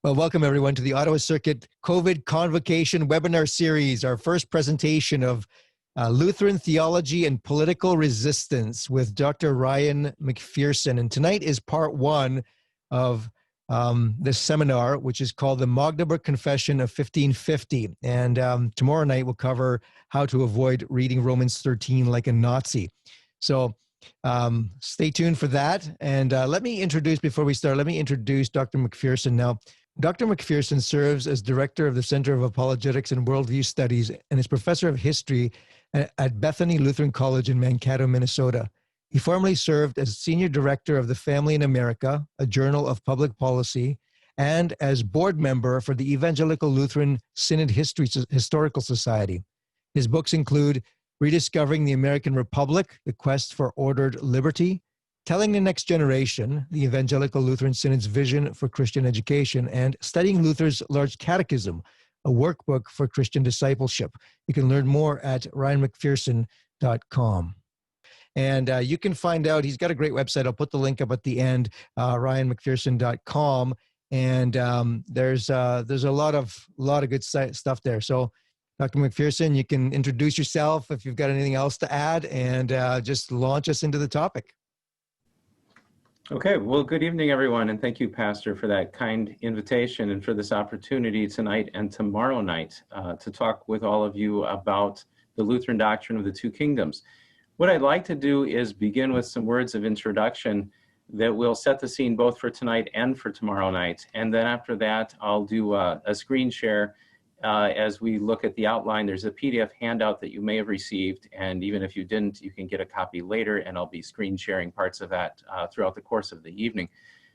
Well, welcome everyone to the Ottawa Circuit COVID Convocation webinar series, our first presentation of Lutheran Theology and Political Resistance with Dr. Ryan MacPherson. And tonight is part one of this seminar, which is called the Magdeburg Confession of 1550. And tomorrow night we'll cover how to avoid reading Romans 13 like a Nazi. So stay tuned for that. And let me introduce Dr. MacPherson now. Dr. MacPherson serves as director of the Center of Apologetics and Worldview Studies and is professor of history at Bethany Lutheran College in Mankato, Minnesota. He formerly served as senior director of the Family in America, a journal of public policy, and as board member for the Evangelical Lutheran Synod Historical Society. His books include Rediscovering the American Republic, The Quest for Ordered Liberty, Telling the Next Generation, the Evangelical Lutheran Synod's Vision for Christian Education, and Studying Luther's Large Catechism, a workbook for Christian discipleship. You can learn more at ryanmacpherson.com. And you can find out, he's got a great website. I'll put the link up at the end, ryanmacpherson.com. And there's a lot of good stuff there. So Dr. MacPherson, you can introduce yourself if you've got anything else to add and just launch us into the topic. Okay, well, good evening, everyone, and thank you, Pastor, for that kind invitation and for this opportunity tonight and tomorrow night to talk with all of you about the Lutheran doctrine of the two kingdoms. What I'd like to do is begin with some words of introduction that will set the scene both for tonight and for tomorrow night. And then after that, I'll do a screen share as we look at the outline. There's a PDF handout that you may have received, and even if you didn't, you can get a copy later, and I'll be screen sharing parts of that throughout the course of the evening.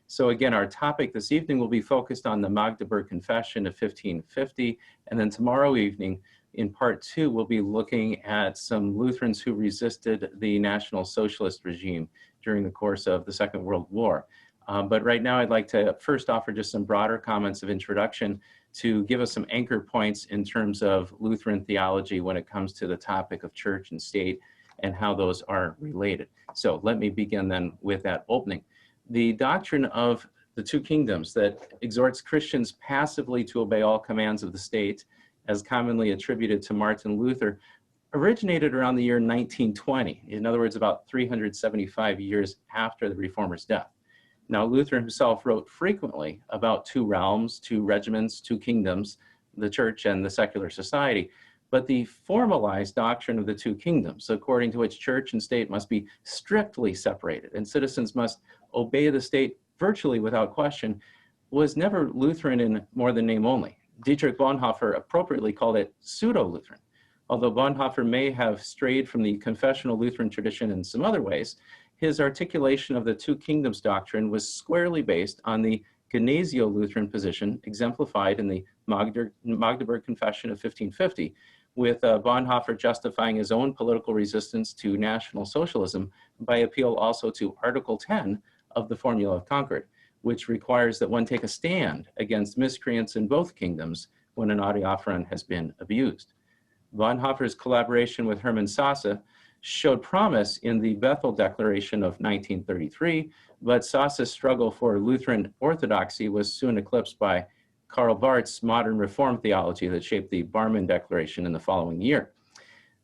So again, our topic this evening will be focused on the Magdeburg Confession of 1550, and then tomorrow evening, in part two, we'll be looking at some Lutherans who resisted the National Socialist regime during the course of the Second World War. But right now, I'd like to first offer just some broader comments of introduction to give us some anchor points in terms of Lutheran theology when it comes to the topic of church and state and how those are related. So let me begin then with that opening. The doctrine of the two kingdoms that exhorts Christians passively to obey all commands of the state, as commonly attributed to Martin Luther, originated around the year 1920. In other words, about 375 years after the Reformer's death. Now, Luther himself wrote frequently about two realms, two regiments, two kingdoms, the church and the secular society. But the formalized doctrine of the two kingdoms, according to which church and state must be strictly separated and citizens must obey the state virtually without question, was never Lutheran in more than name only. Dietrich Bonhoeffer appropriately called it pseudo-Lutheran. Although Bonhoeffer may have strayed from the confessional Lutheran tradition in some other ways, his articulation of the two kingdoms doctrine was squarely based on the Gnesio-Lutheran position exemplified in the Magdeburg Confession of 1550, with Bonhoeffer justifying his own political resistance to National Socialism by appeal also to Article 10 of the Formula of Concord, which requires that one take a stand against miscreants in both kingdoms when an audiophron has been abused. Bonhoeffer's collaboration with Hermann Sasse showed promise in the Bethel Declaration of 1933, but Sasse's struggle for Lutheran orthodoxy was soon eclipsed by Karl Barth's modern Reform theology that shaped the Barmen Declaration in the following year.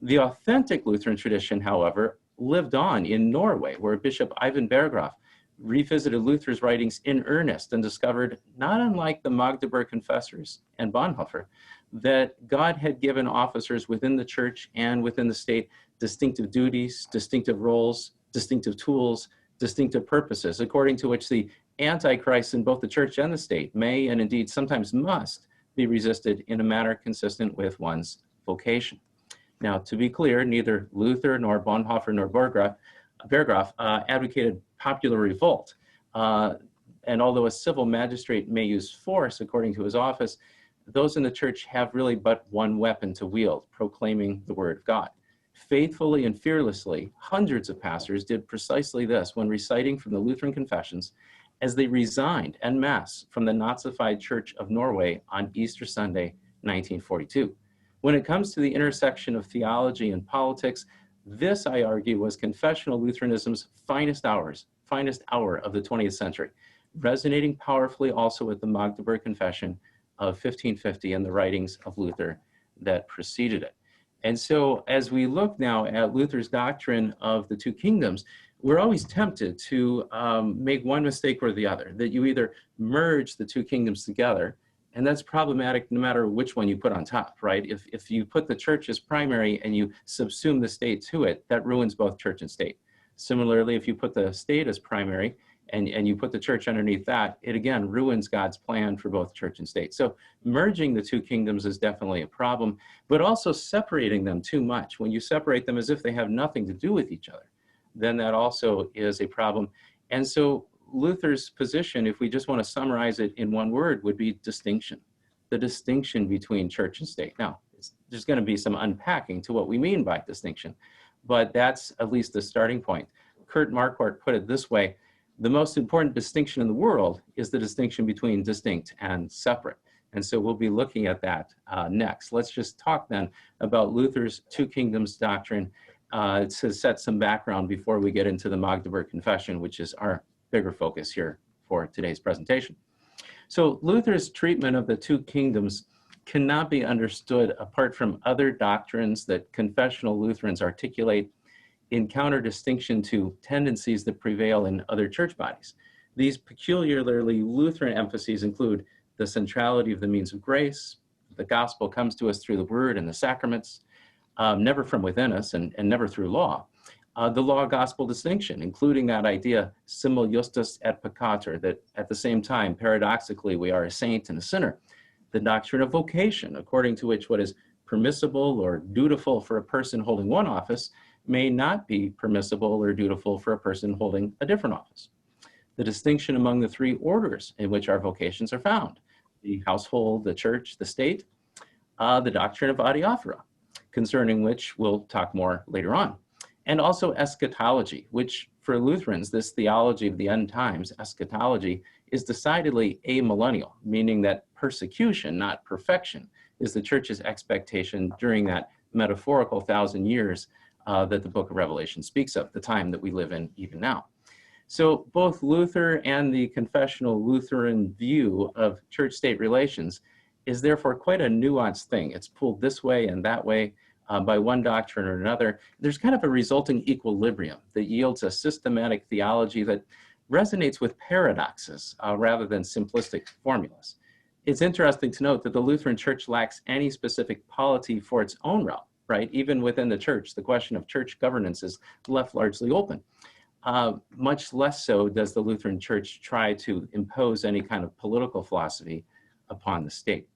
The authentic Lutheran tradition, however, lived on in Norway, where Bishop Ivan Berggrav revisited Luther's writings in earnest and discovered, not unlike the Magdeburg Confessors and Bonhoeffer, that God had given officers within the church and within the state distinctive duties, distinctive roles, distinctive tools, distinctive purposes, according to which the Antichrist in both the church and the state may, and indeed sometimes must, be resisted in a manner consistent with one's vocation. Now, to be clear, neither Luther nor Bonhoeffer nor Berggrav advocated popular revolt. And although a civil magistrate may use force according to his office, those in the church have really but one weapon to wield, proclaiming the word of God. Faithfully and fearlessly, hundreds of pastors did precisely this when reciting from the Lutheran confessions as they resigned en masse from the Nazified Church of Norway on Easter Sunday, 1942. When it comes to the intersection of theology and politics, this, I argue, was confessional Lutheranism's finest hour of the 20th century. resonating powerfully also with the Magdeburg Confession of 1550 and the writings of Luther that preceded it. And so as we look now at Luther's doctrine of the two kingdoms, we're always tempted to make one mistake or the other, that you either merge the two kingdoms together, and that's problematic no matter which one you put on top, right? If you put the church as primary and you subsume the state to it, that ruins both church and state. Similarly, if you put the state as primary and you put the church underneath that, it again ruins God's plan for both church and state. So merging the two kingdoms is definitely a problem, but also separating them too much. When you separate them as if they have nothing to do with each other, then that also is a problem. And so Luther's position, if we just want to summarize it in one word, would be distinction. The distinction between church and state. Now, there's going to be some unpacking to what we mean by distinction, but that's at least the starting point. Kurt Marquardt put it this way: the most important distinction in the world is the distinction between distinct and separate. And so we'll be looking at that next. Let's just talk then about Luther's two kingdoms doctrine to set some background before we get into the Magdeburg Confession, which is our bigger focus here for today's presentation. So Luther's treatment of the two kingdoms cannot be understood apart from other doctrines that confessional Lutherans articulate in counter-distinction to tendencies that prevail in other church bodies. These peculiarly Lutheran emphases include the centrality of the means of grace, the gospel comes to us through the word and the sacraments, never from within us and never through law. The law-gospel distinction, including that idea, simul justus et peccator, that at the same time, paradoxically, we are a saint and a sinner. The doctrine of vocation, according to which what is permissible or dutiful for a person holding one office may not be permissible or dutiful for a person holding a different office. The distinction among the three orders in which our vocations are found: the household, the church, the state. The doctrine of adiaphora, concerning which we'll talk more later on. And also eschatology, which for Lutherans, this theology of the end times, eschatology, is decidedly amillennial, meaning that persecution, not perfection, is the church's expectation during that metaphorical 1,000 years that the book of Revelation speaks of, the time that we live in even now. So both Luther and the confessional Lutheran view of church-state relations is therefore quite a nuanced thing. It's pulled this way and that way by one doctrine or another. There's kind of a resulting equilibrium that yields a systematic theology that resonates with paradoxes rather than simplistic formulas. It's interesting to note that the Lutheran Church lacks any specific polity for its own realm, right? Even within the church, the question of church governance is left largely open. Much less so does the Lutheran Church try to impose any kind of political philosophy upon the state.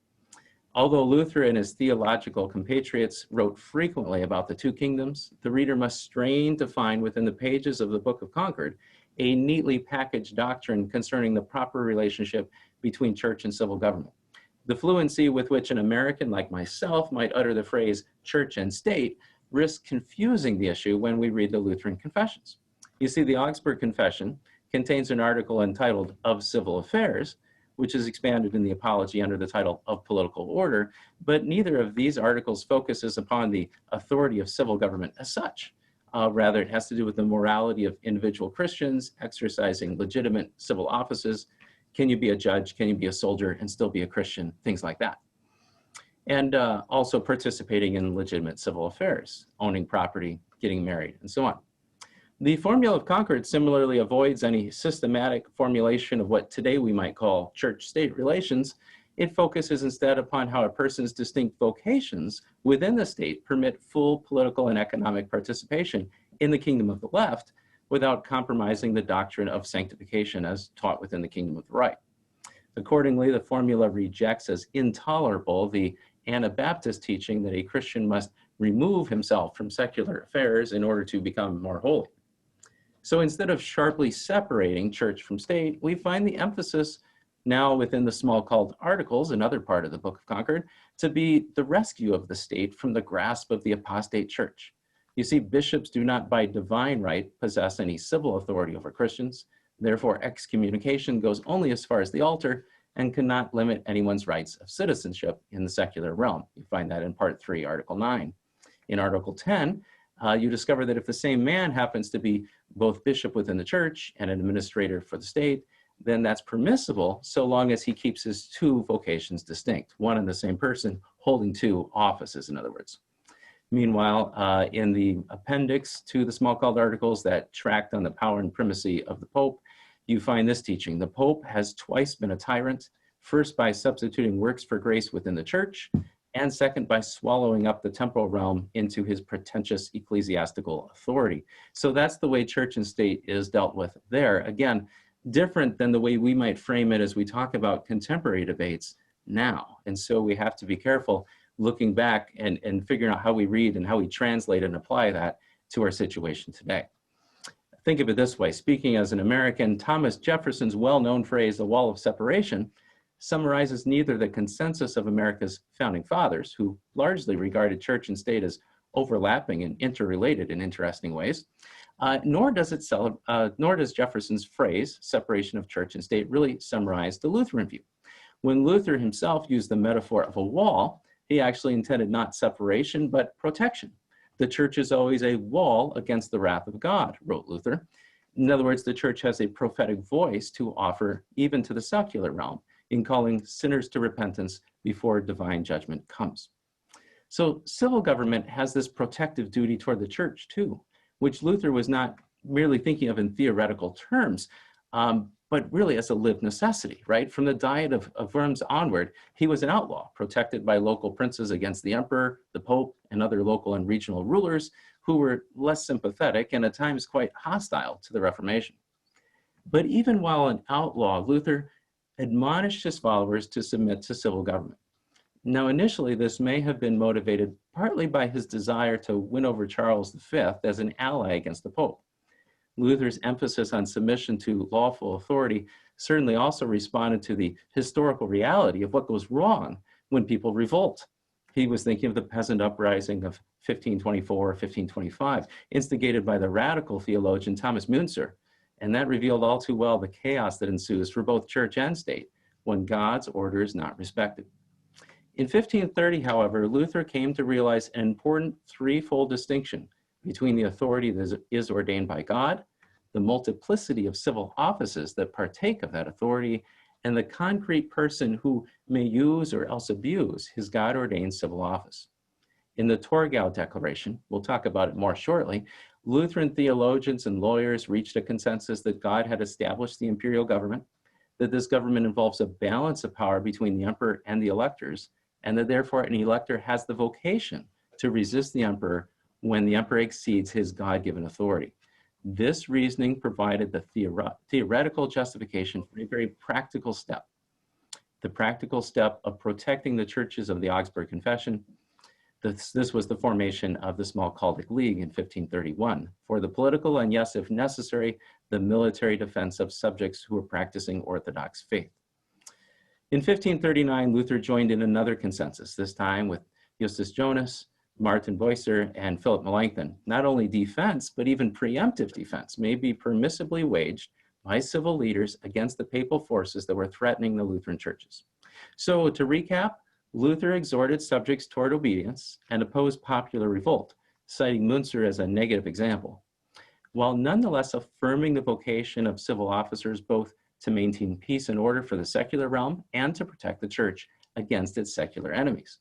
Although Luther and his theological compatriots wrote frequently about the two kingdoms, the reader must strain to find within the pages of the Book of Concord a neatly packaged doctrine concerning the proper relationship between church and civil government. The fluency with which an American like myself might utter the phrase church and state risks confusing the issue when we read the Lutheran confessions. You see, the Augsburg Confession contains an article entitled Of Civil Affairs, which is expanded in the Apology under the title of Political Order, but neither of these articles focuses upon the authority of civil government as such. Rather, it has to do with the morality of individual Christians exercising legitimate civil offices. Can you be a judge? Can you be a soldier and still be a Christian? Things like that. And also participating in legitimate civil affairs, owning property, getting married, and so on. The Formula of Concord similarly avoids any systematic formulation of what today we might call church-state relations. It focuses instead upon how a person's distinct vocations within the state permit full political and economic participation in the kingdom of the left without compromising the doctrine of sanctification as taught within the kingdom of the right. Accordingly, the formula rejects as intolerable the Anabaptist teaching that a Christian must remove himself from secular affairs in order to become more holy. So instead of sharply separating church from state, we find the emphasis now within the small-called articles, another part of the Book of Concord, to be the rescue of the state from the grasp of the apostate church. You see, bishops do not by divine right possess any civil authority over Christians. Therefore, excommunication goes only as far as the altar and cannot limit anyone's rights of citizenship in the secular realm. You find that in Part 3, Article 9. In Article 10, you discover that if the same man happens to be both bishop within the church and an administrator for the state, then that's permissible so long as he keeps his two vocations distinct, one and the same person holding two offices, in other words. Meanwhile, in the appendix to the Smalcald articles that tracked on the power and primacy of the Pope, you find this teaching. The Pope has twice been a tyrant, first by substituting works for grace within the church, and second by swallowing up the temporal realm into his pretentious ecclesiastical authority. So that's the way church and state is dealt with there. Again, different than the way we might frame it as we talk about contemporary debates now. And so we have to be careful looking back and figuring out how we read and how we translate and apply that to our situation today. Think of it this way. Speaking as an American, Thomas Jefferson's well-known phrase, the wall of separation, summarizes neither the consensus of America's founding fathers, who largely regarded church and state as overlapping and interrelated in interesting ways, nor does Jefferson's phrase, separation of church and state, really summarize the Lutheran view. When Luther himself used the metaphor of a wall, he actually intended not separation, but protection. The church is always a wall against the wrath of God, wrote Luther. In other words, the church has a prophetic voice to offer even to the secular realm in calling sinners to repentance before divine judgment comes. So civil government has this protective duty toward the church too, which Luther was not merely thinking of in theoretical terms, but really as a lived necessity, right? From the Diet of Worms onward, he was an outlaw, protected by local princes against the emperor, the pope, and other local and regional rulers who were less sympathetic and at times quite hostile to the Reformation. But even while an outlaw, Luther admonished his followers to submit to civil government. Now, initially, this may have been motivated partly by his desire to win over Charles V as an ally against the Pope. Luther's emphasis on submission to lawful authority certainly also responded to the historical reality of what goes wrong when people revolt. He was thinking of the peasant uprising of 1524 or 1525, instigated by the radical theologian Thomas Müntzer, and that revealed all too well the chaos that ensues for both church and state when God's order is not respected. In 1530, however, Luther came to realize an important threefold distinction between the authority that is ordained by God, the multiplicity of civil offices that partake of that authority, and the concrete person who may use or else abuse his God-ordained civil office. In the Torgau Declaration, we'll talk about it more shortly, Lutheran theologians and lawyers reached a consensus that God had established the imperial government, that this government involves a balance of power between the emperor and the electors, and that therefore an elector has the vocation to resist the emperor when the emperor exceeds his God-given authority. This reasoning provided the theoretical justification for a very practical step, the practical step of protecting the churches of the Augsburg Confession. This was the formation of the Smalcaldic League in 1531 for the political and, yes, if necessary, the military defense of subjects who were practicing Orthodox faith. In 1539, Luther joined in another consensus, this time with Justus Jonas, Martin Boyser, and Philip Melanchthon. Not only defense, but even preemptive defense may be permissibly waged by civil leaders against the papal forces that were threatening the Lutheran churches. So to recap, Luther exhorted subjects toward obedience and opposed popular revolt, citing Müntzer as a negative example, while nonetheless affirming the vocation of civil officers both to maintain peace and order for the secular realm and to protect the church against its secular enemies.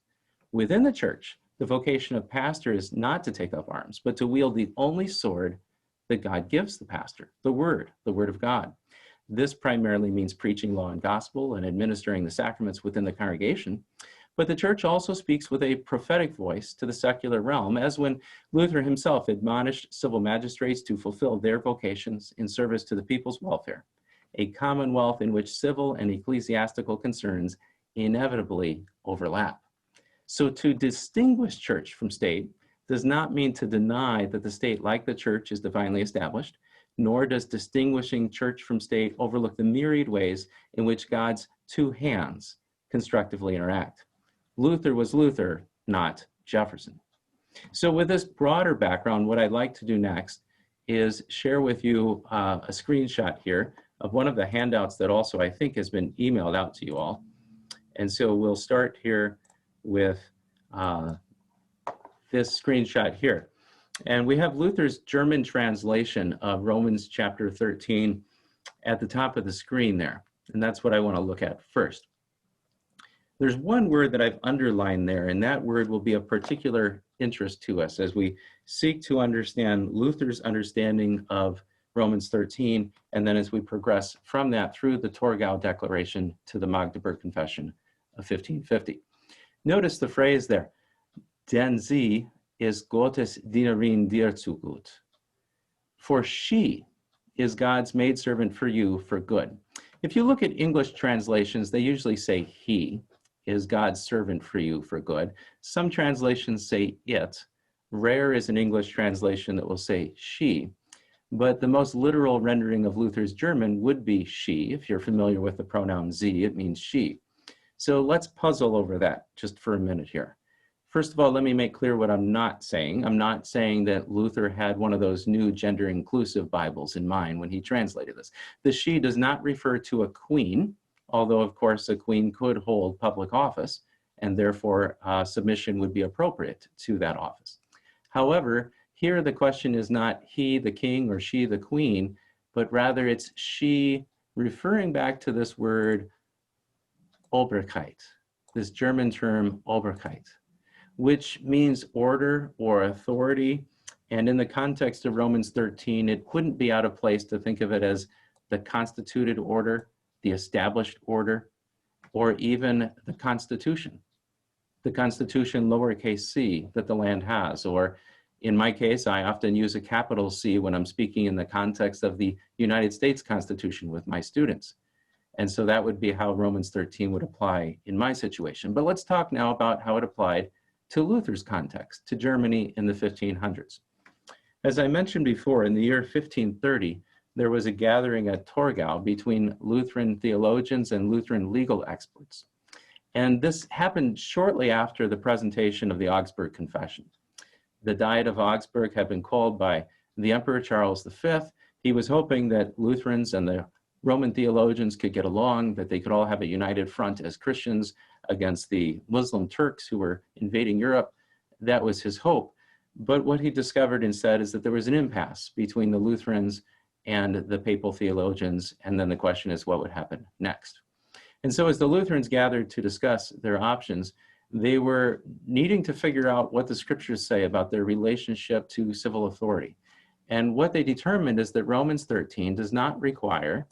Within the church, the vocation of pastor is not to take up arms, but to wield the only sword that God gives the pastor, the word of God. This primarily means preaching law and gospel and administering the sacraments within the congregation. But the church also speaks with a prophetic voice to the secular realm, as when Luther himself admonished civil magistrates to fulfill their vocations in service to the people's welfare, a commonwealth in which civil and ecclesiastical concerns inevitably overlap. So to distinguish church from state does not mean to deny that the state, like the church, is divinely established, nor does distinguishing church from state overlook the myriad ways in which God's two hands constructively interact. Luther was Luther, not Jefferson. So with this broader background, what I'd like to do next is share with you a screenshot here of one of the handouts that also I think has been emailed out to you all. And so we'll start here with this screenshot here. And we have Luther's German translation of Romans chapter 13, at the top of the screen there. And that's what I want to look at first. There's one word that I've underlined there, and that word will be of particular interest to us as we seek to understand Luther's understanding of Romans 13, and then as we progress from that through the Torgau Declaration to the Magdeburg Confession of 1550. Notice the phrase there, denn sie ist Gottes Dienerin dir zu gut. For she is God's maidservant for you for good. If you look at English translations, they usually say he is God's servant for you for good. Some translations say it. Rare is an English translation that will say she. But the most literal rendering of Luther's German would be she. If you're familiar with the pronoun sie, it means she. So let's puzzle over that just for a minute here. First of all, let me make clear what I'm not saying. I'm not saying that Luther had one of those new gender-inclusive Bibles in mind when he translated this. The she does not refer to a queen, although, of course, a queen could hold public office, and therefore submission would be appropriate to that office. However, here the question is not he, the king, or she, the queen, but rather it's she, referring back to this word Obrigkeit, this German term Obrigkeit, which means order or authority. And in the context of Romans 13, it wouldn't be out of place to think of it as the constituted order, the established order, or even the Constitution lowercase c that the land has. Or in my case, I often use a capital C when I'm speaking in the context of the United States Constitution with my students. And so that would be how Romans 13 would apply in my situation. But let's talk now about how it applied to Luther's context, to Germany in the 1500s. As I mentioned before, in the year 1530, there was a gathering at Torgau between Lutheran theologians and Lutheran legal experts. And this happened shortly after the presentation of the Augsburg Confession. The Diet of Augsburg had been called by the Emperor Charles V. He was hoping that Lutherans and the Roman theologians could get along, that they could all have a united front as Christians against the Muslim Turks who were invading Europe. That was his hope. But what he discovered instead is that there was an impasse between the Lutherans and the papal theologians, and then the question is what would happen next. And so as the Lutherans gathered to discuss their options, they were needing to figure out what the scriptures say about their relationship to civil authority. And what they determined is that Romans 13 does not require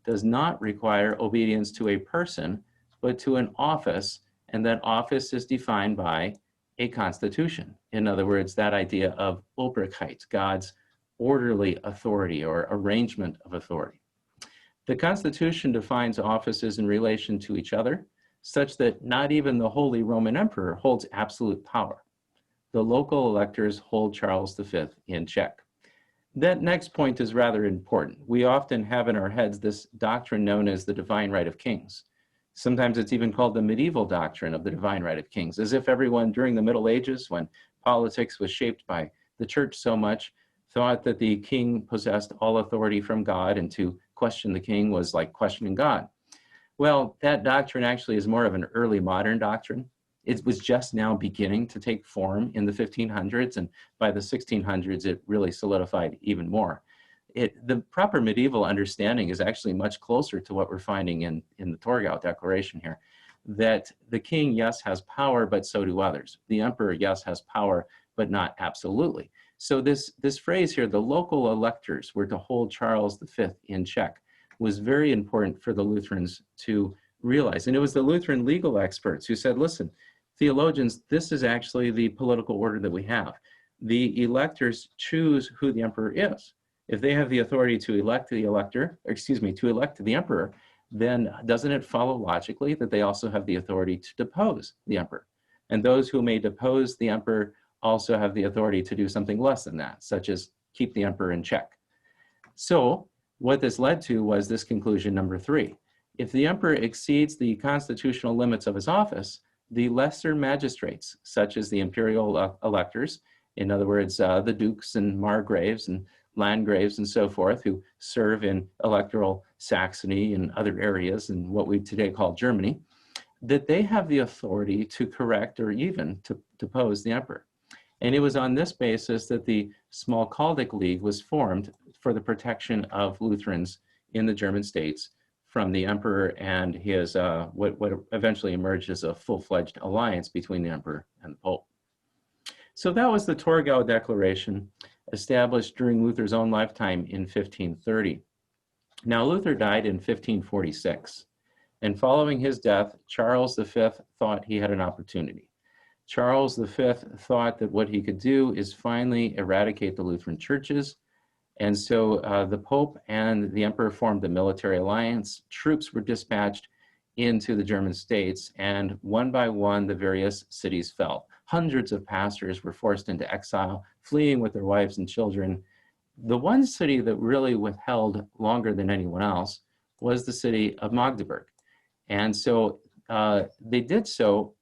obedience to a person, but to an office, and that office is defined by a constitution. In other words, that idea of Obrigkeit, God's orderly authority or arrangement of authority. The Constitution defines offices in relation to each other, such that not even the Holy Roman Emperor holds absolute power. The local electors hold Charles V in check. That next point is rather important. We often have in our heads this doctrine known as the divine right of kings. Sometimes it's even called the medieval doctrine of the divine right of kings, as if everyone during the Middle Ages, when politics was shaped by the church so much, thought that the king possessed all authority from God, and to question the king was like questioning God. Well, that doctrine actually is more of an early modern doctrine. It was just now beginning to take form in the 1500s, and by the 1600s, it really solidified even more. The proper medieval understanding is actually much closer to what we're finding in the Torgau Declaration here, that the king, yes, has power, but so do others. The emperor, yes, has power, but not absolutely. So this phrase here, the local electors were to hold Charles V in check, was very important for the Lutherans to realize. And it was the Lutheran legal experts who said, listen, theologians, this is actually the political order that we have. The electors choose who the emperor is. If they have the authority to elect the to elect the emperor, then doesn't it follow logically that they also have the authority to depose the emperor? And those who may depose the emperor also have the authority to do something less than that, such as keep the emperor in check. So what this led to was this conclusion number 3. If the emperor exceeds the constitutional limits of his office, the lesser magistrates, such as the imperial electors, in other words, the dukes and margraves and landgraves and so forth, who serve in electoral Saxony and other areas in what we today call Germany, that they have the authority to correct or even to depose the emperor. And it was on this basis that the Smalkaldic League was formed for the protection of Lutherans in the German states from the emperor and his, what eventually emerged as a full-fledged alliance between the emperor and the Pope. So that was the Torgau Declaration, established during Luther's own lifetime in 1530. Now, Luther died in 1546, and following his death, Charles V thought he had an opportunity. Charles V thought that what he could do is finally eradicate the Lutheran churches, and so the Pope and the Emperor formed a military alliance. Troops were dispatched into the German states, and one by one, the various cities fell. Hundreds of pastors were forced into exile, fleeing with their wives and children. The one city that really withheld longer than anyone else was the city of Magdeburg. And so they did so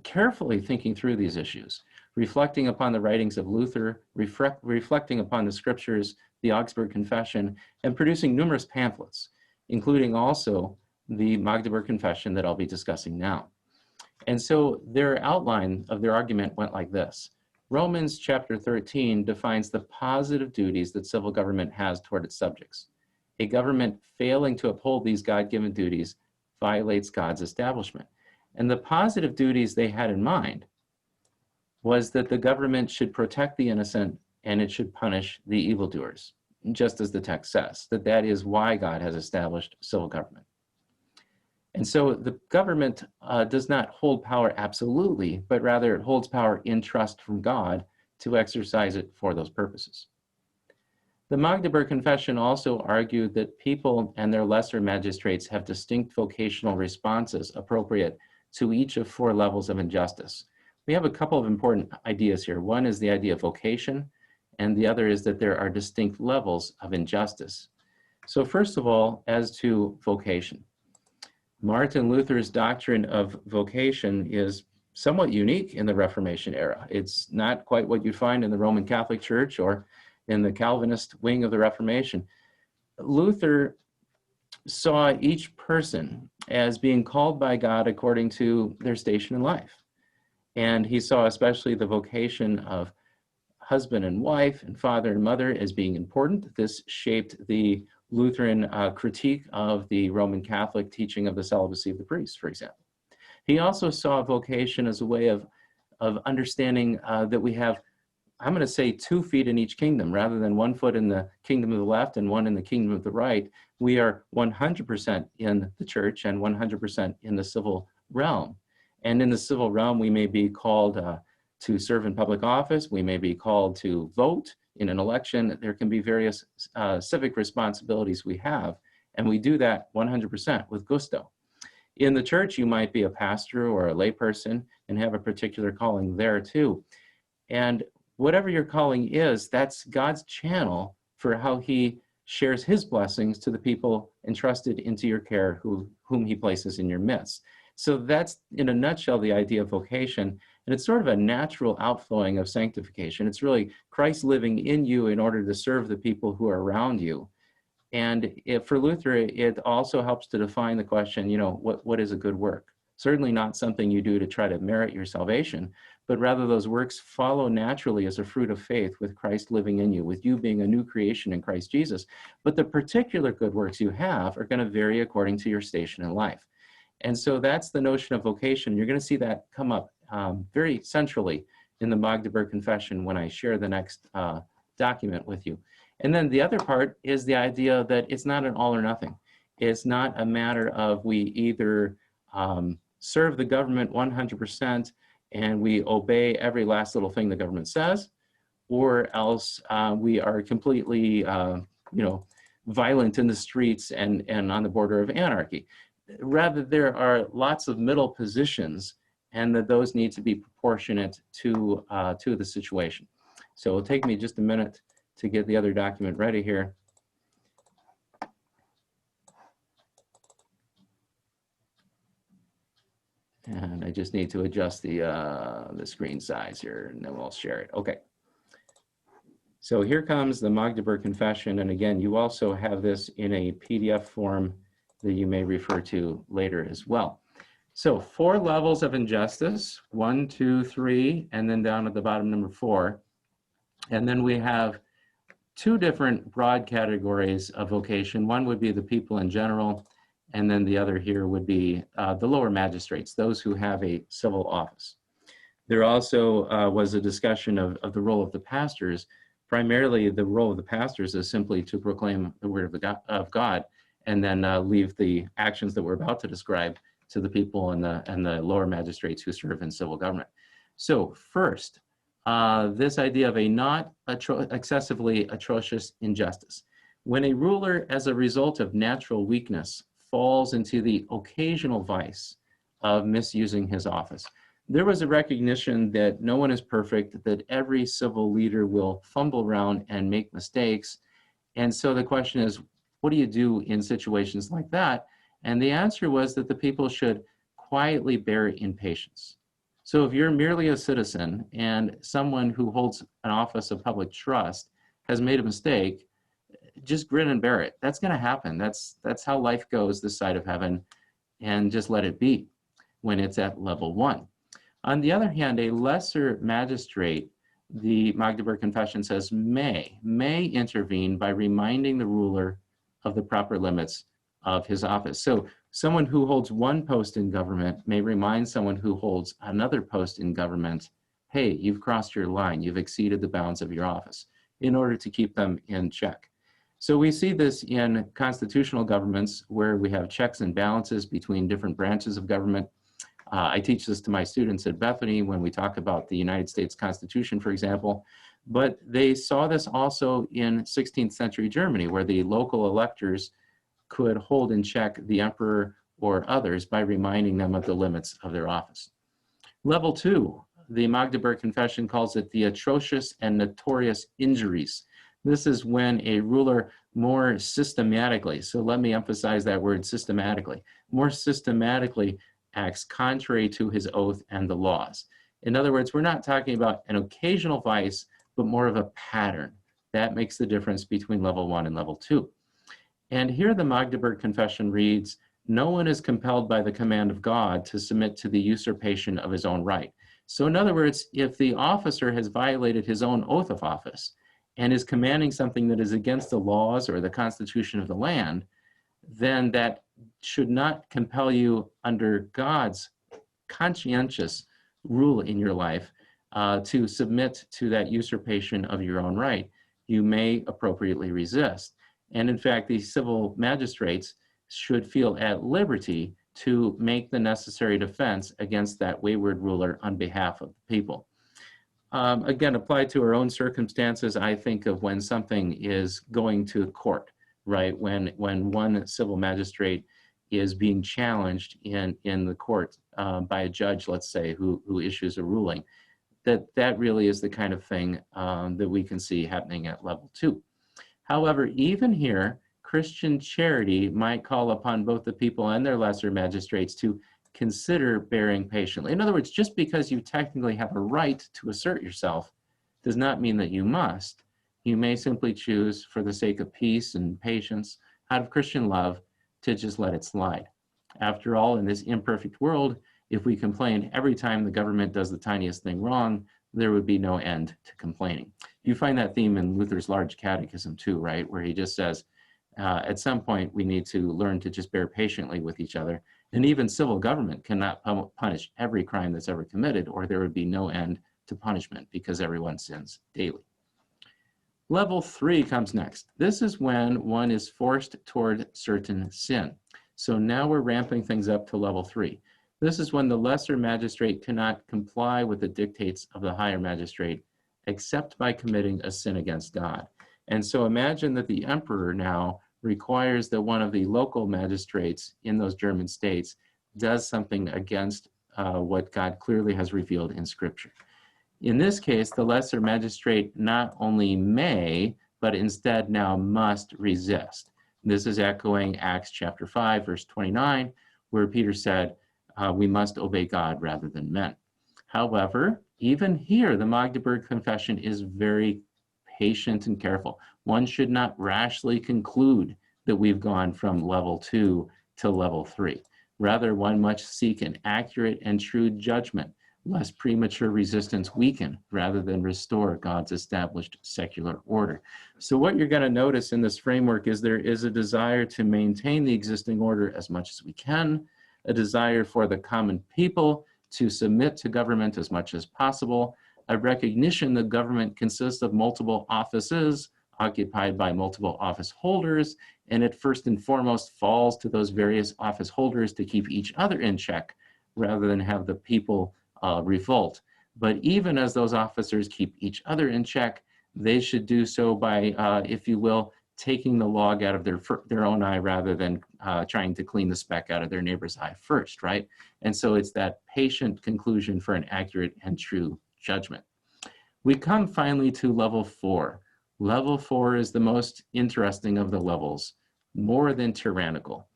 carefully thinking through these issues, reflecting upon the writings of Luther, reflecting upon the scriptures, the Augsburg Confession, and producing numerous pamphlets, including also the Magdeburg Confession that I'll be discussing now. And so their outline of their argument went like this. Romans chapter 13 defines the positive duties that civil government has toward its subjects. A government failing to uphold these God-given duties violates God's establishment. And the positive duties they had in mind was that the government should protect the innocent and it should punish the evildoers, just as the text says, that is why God has established civil government. And so the government does not hold power absolutely, but rather it holds power in trust from God to exercise it for those purposes. The Magdeburg Confession also argued that people and their lesser magistrates have distinct vocational responses appropriate to each of 4 levels of injustice. We have a couple of important ideas here. One is the idea of vocation, and the other is that there are distinct levels of injustice. So first of all, as to vocation, Martin Luther's doctrine of vocation is somewhat unique in the Reformation era. It's not quite what you'd find in the Roman Catholic Church or in the Calvinist wing of the Reformation. Luther saw each person as being called by God according to their station in life. And he saw especially the vocation of husband and wife and father and mother as being important. This shaped the Lutheran critique of the Roman Catholic teaching of the celibacy of the priests, for example. He also saw vocation as a way of understanding that we have, I'm going to say, 2 feet in each kingdom, rather than 1 foot in the kingdom of the left and 1 in the kingdom of the right. We are 100% in the church and 100% in the civil realm. And in the civil realm, we may be called to serve in public office. We may be called to vote in an election. There can be various civic responsibilities we have, and we do that 100% with gusto. In the church, you might be a pastor or a layperson and have a particular calling there too. And whatever your calling is, that's God's channel for how he shares his blessings to the people entrusted into your care whom he places in your midst. So that's, in a nutshell, the idea of vocation. And it's sort of a natural outflowing of sanctification. It's really Christ living in you in order to serve the people who are around you. And for Luther, it also helps to define the question, what is a good work? Certainly not something you do to try to merit your salvation, but rather those works follow naturally as a fruit of faith with Christ living in you, with you being a new creation in Christ Jesus. But the particular good works you have are going to vary according to your station in life. And so that's the notion of vocation. You're going to see that come up very centrally in the Magdeburg Confession when I share the next document with you. And then the other part is the idea that it's not an all or nothing. It's not a matter of we either serve the government 100% and we obey every last little thing the government says, or else we are completely, violent in the streets and on the border of anarchy. Rather, there are lots of middle positions, and that those need to be proportionate to the situation. So it'll take me just a minute to get the other document ready here. And I just need to adjust the screen size here, and then we'll share it. Okay. So here comes the Magdeburg Confession, and again, you also have this in a PDF form that you may refer to later as well. So 4 levels of injustice, 1, 2, 3, and then down at the bottom, number 4. And then we have two different broad categories of vocation. One would be the people in general, and then the other here would be the lower magistrates, those who have a civil office. There also was a discussion of the role of the pastors. Primarily, the role of the pastors is simply to proclaim the word of God, and then leave the actions that we're about to describe to the people and the lower magistrates who serve in civil government. So first, this idea of a not excessively atrocious injustice. When a ruler, as a result of natural weakness, falls into the occasional vice of misusing his office, there was a recognition that no one is perfect, that every civil leader will fumble around and make mistakes. And so the question is, what do you do in situations like that? And the answer was that the people should quietly bear it in patience. So if you're merely a citizen and someone who holds an office of public trust has made a mistake, just grin and bear it. That's going to happen. That's how life goes this side of heaven, and just let it be when it's at level 1. On the other hand, a lesser magistrate, the Magdeburg Confession says, may intervene by reminding the ruler of the proper limits of his office. So someone who holds one post in government may remind someone who holds another post in government, hey, you've crossed your line, you've exceeded the bounds of your office, in order to keep them in check. So we see this in constitutional governments where we have checks and balances between different branches of government. I teach this to my students at Bethany when we talk about the United States Constitution, for example, but they saw this also in 16th century Germany, where the local electors could hold in check the emperor or others by reminding them of the limits of their office. Level 2, the Magdeburg Confession calls it the atrocious and notorious injuries. This is when a ruler more systematically, so let me emphasize that word systematically, more systematically acts contrary to his oath and the laws. In other words, we're not talking about an occasional vice, but more of a pattern. That makes the difference between level 1 and level 2. And here the Magdeburg Confession reads, no one is compelled by the command of God to submit to the usurpation of his own right. So in other words, if the officer has violated his own oath of office and is commanding something that is against the laws or the constitution of the land, then that should not compel you under God's conscientious rule in your life to submit to that usurpation of your own right. You may appropriately resist. And in fact, these civil magistrates should feel at liberty to make the necessary defense against that wayward ruler on behalf of the people. Again, applied to our own circumstances, I think of when something is going to court, right? When one civil magistrate is being challenged in the court by a judge, let's say, who issues a ruling, that really is the kind of thing that we can see happening at level 2. However, even here, Christian charity might call upon both the people and their lesser magistrates to consider bearing patiently. In other words, just because you technically have a right to assert yourself does not mean that you must. You may simply choose, for the sake of peace and patience, out of Christian love, to just let it slide. After all, in this imperfect world, if we complained every time the government does the tiniest thing wrong, there would be no end to complaining. You find that theme in Luther's Large Catechism too, right? Where he just says, at some point, we need to learn to just bear patiently with each other. And even civil government cannot punish every crime that's ever committed, or there would be no end to punishment because everyone sins daily. Level 3 comes next. This is when one is forced toward certain sin. So now we're ramping things up to level 3. This is when the lesser magistrate cannot comply with the dictates of the higher magistrate, except by committing a sin against God. And so imagine that the emperor now requires that one of the local magistrates in those German states does something against what God clearly has revealed in Scripture. In this case, the lesser magistrate not only may, but instead now must resist. This is echoing Acts chapter 5, verse 29, where Peter said, we must obey God rather than men. However, even here, the Magdeburg Confession is very patient and careful. One should not rashly conclude that we've gone from level 2 to level 3. Rather, one must seek an accurate and true judgment. lest premature resistance weaken rather than restore God's established secular order. So what you're going to notice in this framework is there is a desire to maintain the existing order as much as we can, a desire for the common people to submit to government as much as possible, a recognition that government consists of multiple offices occupied by multiple office holders, and it first and foremost falls to those various office holders to keep each other in check rather than have the people revolt. But even as those officers keep each other in check, they should do so by, if you will, taking the log out of their own eye rather than trying to clean the speck out of their neighbor's eye first, right? And so it's that patient conclusion for an accurate and true judgment. We come finally to level 4. Level 4 is the most interesting of the levels, more than tyrannical.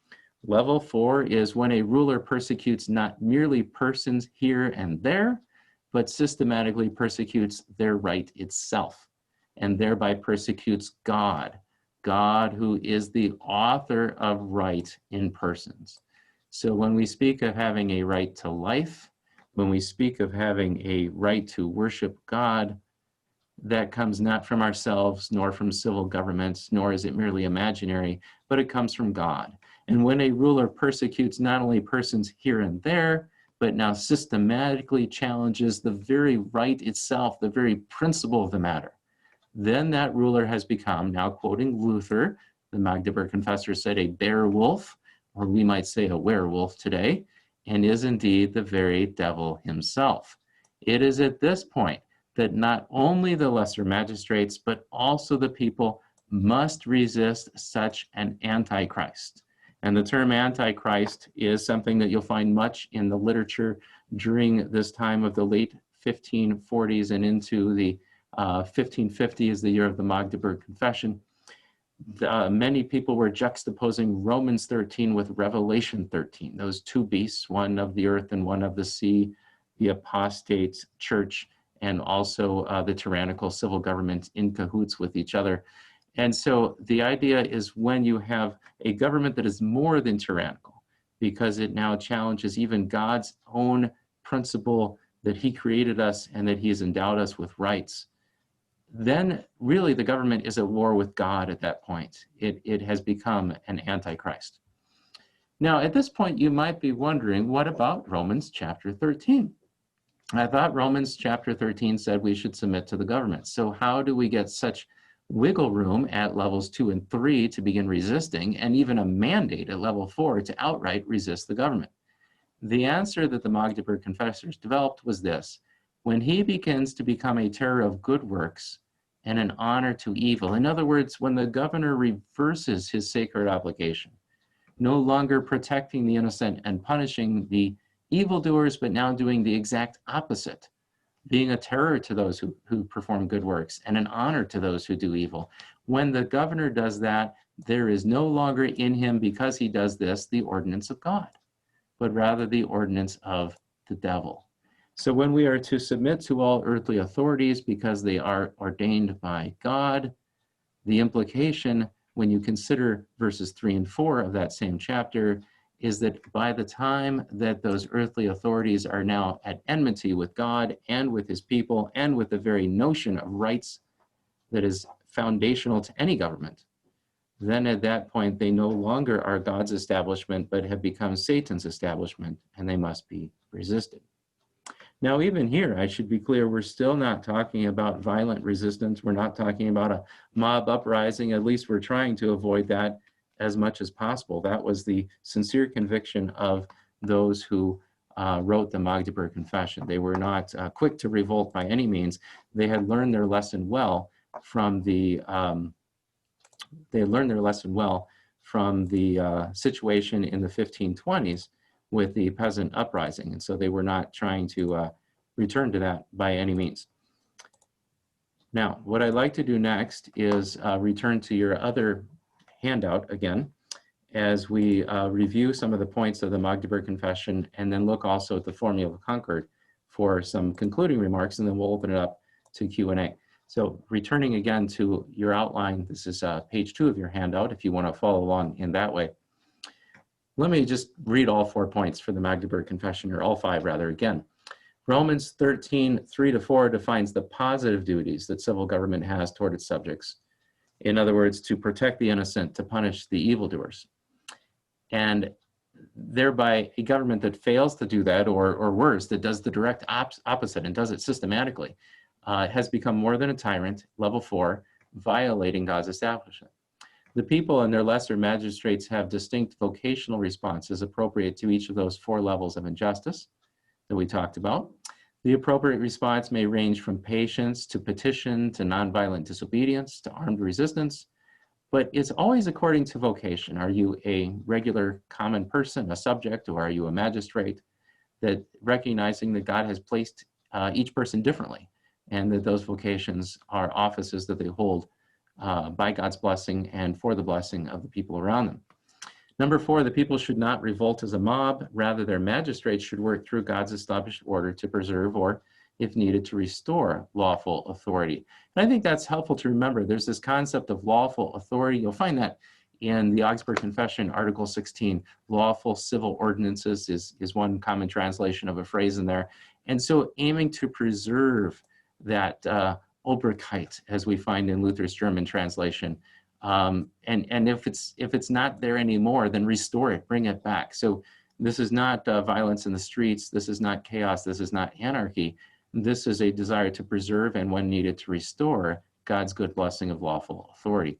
Level 4 is when a ruler persecutes not merely persons here and there, but systematically persecutes their right itself, and thereby persecutes God, God who is the author of right in persons. So when we speak of having a right to life, when we speak of having a right to worship God, that comes not from ourselves, nor from civil governments, nor is it merely imaginary, but it comes from God. And when a ruler persecutes not only persons here and there, but now systematically challenges the very right itself, the very principle of the matter, then that ruler has become, now quoting Luther, the Magdeburg Confessor said, a bear wolf, or we might say a werewolf today, and is indeed the very devil himself. It is at this point that not only the lesser magistrates, but also the people must resist such an antichrist. And the term antichrist is something that you'll find much in the literature during this time of the late 1540s and into the 1550 is the year of the Magdeburg Confession. Many people were juxtaposing Romans 13 with Revelation 13, those two beasts, one of the earth and one of the sea, the apostate church, and also the tyrannical civil government in cahoots with each other. And so the idea is when you have a government that is more than tyrannical, because it now challenges even God's own principle that he created us and that he has endowed us with rights, then really the government is at war with God at that point. It has become an antichrist. Now, at this point, you might be wondering, what about Romans chapter 13? I thought Romans chapter 13 said we should submit to the government. So how do we get such wiggle room at levels 2 and 3 to begin resisting, and even a mandate at level 4 to outright resist the government? The answer that the Magdeburg Confessors developed was this: when he begins to become a terror of good works and an honor to evil, in other words, when the governor reverses his sacred obligation, no longer protecting the innocent and punishing the evildoers, but now doing the exact opposite, being a terror to those who perform good works and an honor to those who do evil. When the governor does that, there is no longer in him, because he does this, the ordinance of God, but rather the ordinance of the devil. So when we are to submit to all earthly authorities because they are ordained by God, the implication, when you consider verses 3 and 4 of that same chapter, is that by the time that those earthly authorities are now at enmity with God and with his people and with the very notion of rights that is foundational to any government, then at that point they no longer are God's establishment but have become Satan's establishment, and they must be resisted. Now, even here, I should be clear, we're still not talking about violent resistance. We're not talking about a mob uprising. At least we're trying to avoid that as much as possible. That was the sincere conviction of those who wrote the Magdeburg Confession. They were not quick to revolt by any means. They had learned their lesson well from the situation in the 1520s with the peasant uprising, and so they were not trying to return to that by any means. Now, what I'd like to do next is return to your other handout again, as we review some of the points of the Magdeburg Confession, and then look also at the Formula of Concord for some concluding remarks, and then we'll open it up to Q&A. So returning again to your outline, this is page 2 of your handout, if you want to follow along in that way. Let me just read all 4 points for the Magdeburg Confession, or all 5 rather, again. Romans 13:3-4 defines the positive duties that civil government has toward its subjects. In other words, to protect the innocent, to punish the evildoers. And thereby, a government that fails to do that, or worse, that does the direct opposite and does it systematically, has become more than a tyrant, level 4, violating God's establishment. The people and their lesser magistrates have distinct vocational responses appropriate to each of those 4 levels of injustice that we talked about. The appropriate response may range from patience to petition to nonviolent disobedience to armed resistance, but it's always according to vocation. Are you a regular common person, a subject, or are you a magistrate? That recognizing that God has placed each person differently, and that those vocations are offices that they hold by God's blessing and for the blessing of the people around them. Number 4, the people should not revolt as a mob. Rather, their magistrates should work through God's established order to preserve or, if needed, to restore lawful authority. And I think that's helpful to remember. There's this concept of lawful authority. You'll find that in the Augsburg Confession, Article 16. Lawful civil ordinances is one common translation of a phrase in there. And so aiming to preserve that Obrigkeit, as we find in Luther's German translation. And if it's not there anymore, then restore it, bring it back. So this is not violence in the streets. This is not chaos. This is not anarchy. This is a desire to preserve and, when needed, to restore God's good blessing of lawful authority.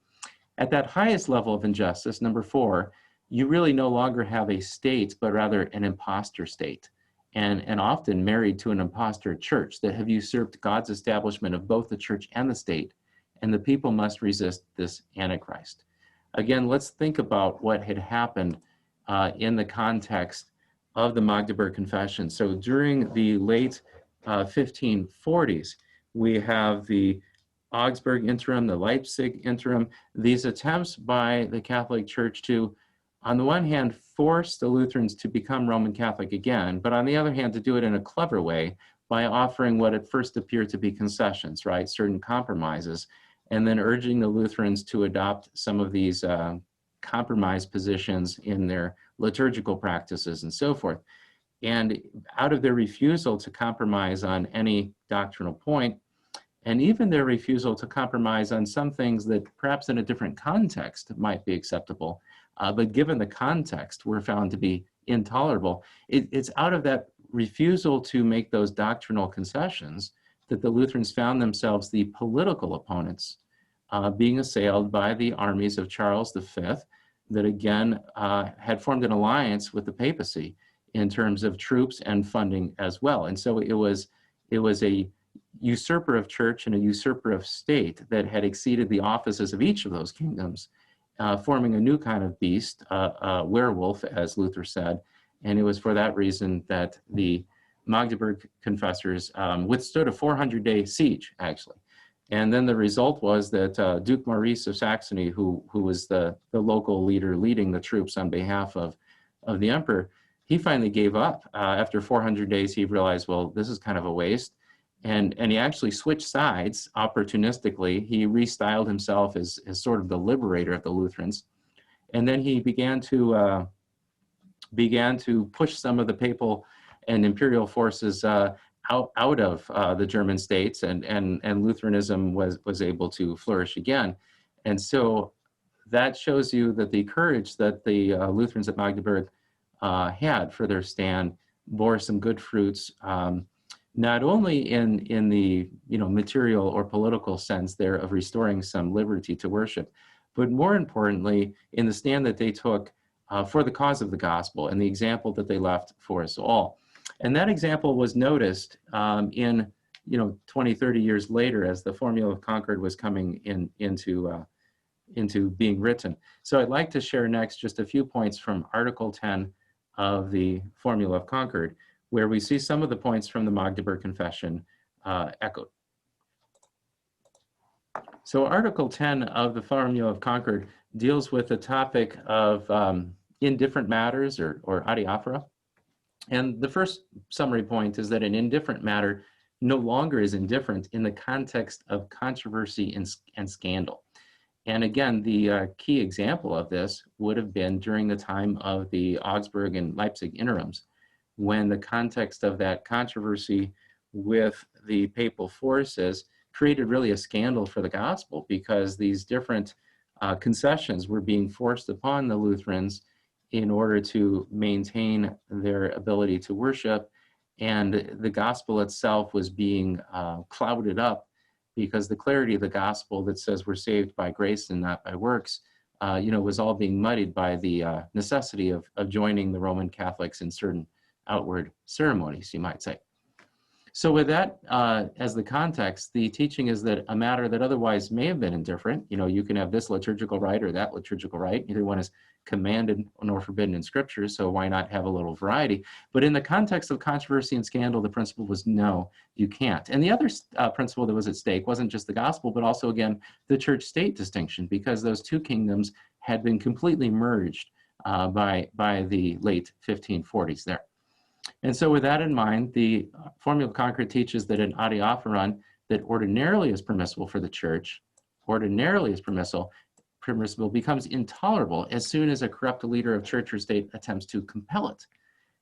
At that highest level of injustice, number 4, you really no longer have a state, but rather an imposter state, and often married to an imposter church that have usurped God's establishment of both the church and the state, and the people must resist this Antichrist. Again, let's think about what had happened in the context of the Magdeburg Confession. So during the late 1540s, we have the Augsburg interim, the Leipzig interim, these attempts by the Catholic Church to, on the one hand, force the Lutherans to become Roman Catholic again, but on the other hand, to do it in a clever way by offering what at first appeared to be concessions, right, certain compromises, and then urging the Lutherans to adopt some of these compromise positions in their liturgical practices and so forth. And out of their refusal to compromise on any doctrinal point, and even their refusal to compromise on some things that perhaps in a different context might be acceptable, but given the context were found to be intolerable, it's out of that refusal to make those doctrinal concessions that the Lutherans found themselves the political opponents being assailed by the armies of Charles V that again had formed an alliance with the papacy in terms of troops and funding as well. And so it was a usurper of church and a usurper of state that had exceeded the offices of each of those kingdoms, forming a new kind of beast, a werewolf, as Luther said. And it was for that reason that the Magdeburg confessors withstood a 400-day siege, actually. And then the result was that Duke Maurice of Saxony, who was the local leader leading the troops on behalf of the emperor, he finally gave up. After 400 days, he realized, well, this is kind of a waste. And he actually switched sides opportunistically. He restyled himself as sort of the liberator of the Lutherans. And then he began to push some of the papal and imperial forces out of the German states, and Lutheranism was able to flourish again. And so that shows you that the courage that the Lutherans at Magdeburg had for their stand bore some good fruits, not only in the material or political sense there of restoring some liberty to worship, but more importantly in the stand that they took for the cause of the gospel and the example that they left for us all. And that example was noticed in 20, 30 years later as the Formula of Concord was coming into being written. So I'd like to share next just a few points from Article 10 of the Formula of Concord, where we see some of the points from the Magdeburg Confession echoed. So Article 10 of the Formula of Concord deals with the topic of indifferent matters or adiaphora. And the first summary point is that an indifferent matter no longer is indifferent in the context of controversy and scandal. And again, the key example of this would have been during the time of the Augsburg and Leipzig interims, when the context of that controversy with the papal forces created really a scandal for the gospel, because these different concessions were being forced upon the Lutherans in order to maintain their ability to worship, and the gospel itself was being clouded up, because the clarity of the gospel that says we're saved by grace and not by works, was all being muddied by the necessity of joining the Roman Catholics in certain outward ceremonies, you might say. So with that as the context, the teaching is that a matter that otherwise may have been indifferent, you can have this liturgical rite or that liturgical rite, neither one is commanded nor forbidden in Scripture, so why not have a little variety? But in the context of controversy and scandal, the principle was no, you can't. And the other principle that was at stake wasn't just the gospel, but also, again, the church-state distinction, because those two kingdoms had been completely merged by the late 1540s there. And so with that in mind, the Formula of Concord teaches that an adiaphoron that ordinarily is permissible for the church, permissible becomes intolerable as soon as a corrupt leader of church or state attempts to compel it.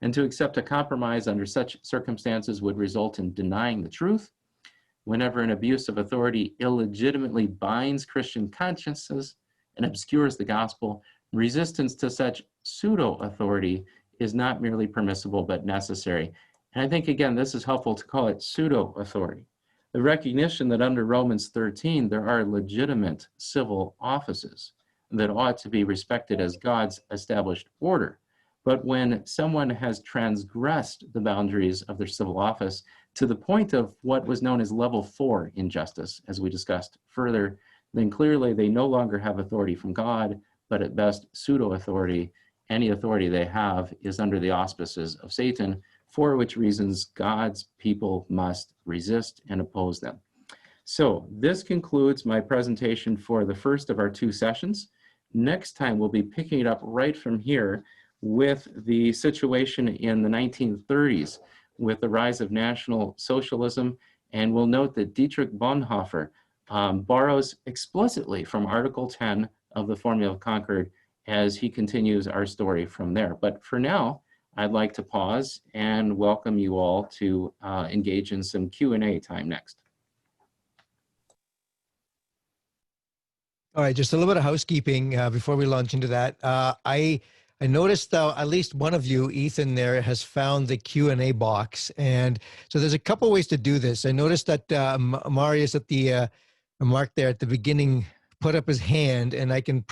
And to accept a compromise under such circumstances would result in denying the truth. Whenever an abuse of authority illegitimately binds Christian consciences and obscures the gospel, resistance to such pseudo-authority is not merely permissible, but necessary. And I think, again, this is helpful to call it pseudo-authority. The recognition that under Romans 13, there are legitimate civil offices that ought to be respected as God's established order. But when someone has transgressed the boundaries of their civil office to the point of what was known as level 4 injustice, as we discussed further, then clearly they no longer have authority from God, but at best pseudo-authority. Any authority they have is under the auspices of Satan, for which reasons God's people must resist and oppose them. So this concludes my presentation for the first of our two sessions. Next time we'll be picking it up right from here with the situation in the 1930s with the rise of National Socialism, and we'll note that Dietrich Bonhoeffer borrows explicitly from Article 10 of the Formula of Concord as he continues our story from there. But for now, I'd like to pause and welcome you all to engage in some Q&A time next. All right, just a little bit of housekeeping before we launch into that. I noticed at least one of you, Ethan, there has found the Q&A box. And so there's a couple ways to do this. I noticed that Marius at the mark there at the beginning put up his hand, and I can,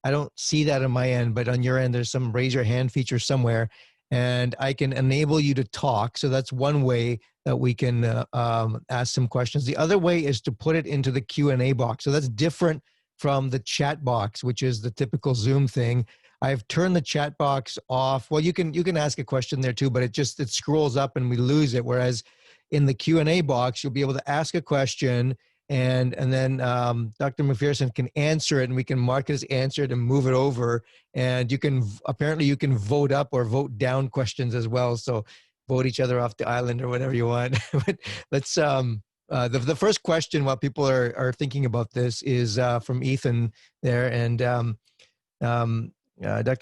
I don't see that on my end, but on your end, there's some raise your hand feature somewhere, and I can enable you to talk. So that's one way that we can ask some questions. The other way is to put it into the Q&A box. So that's different from the chat box, which is the typical Zoom thing. I've turned the chat box off. Well, you can ask a question there too, but it scrolls up and we lose it. Whereas in the Q&A box, you'll be able to ask a question, and then Dr. MacPherson can answer it, and we can mark it as answered and move it over. And you can vote up or vote down questions as well. So vote each other off the island or whatever you want. But let's the first question while people are thinking about this is from Ethan there. And Dr.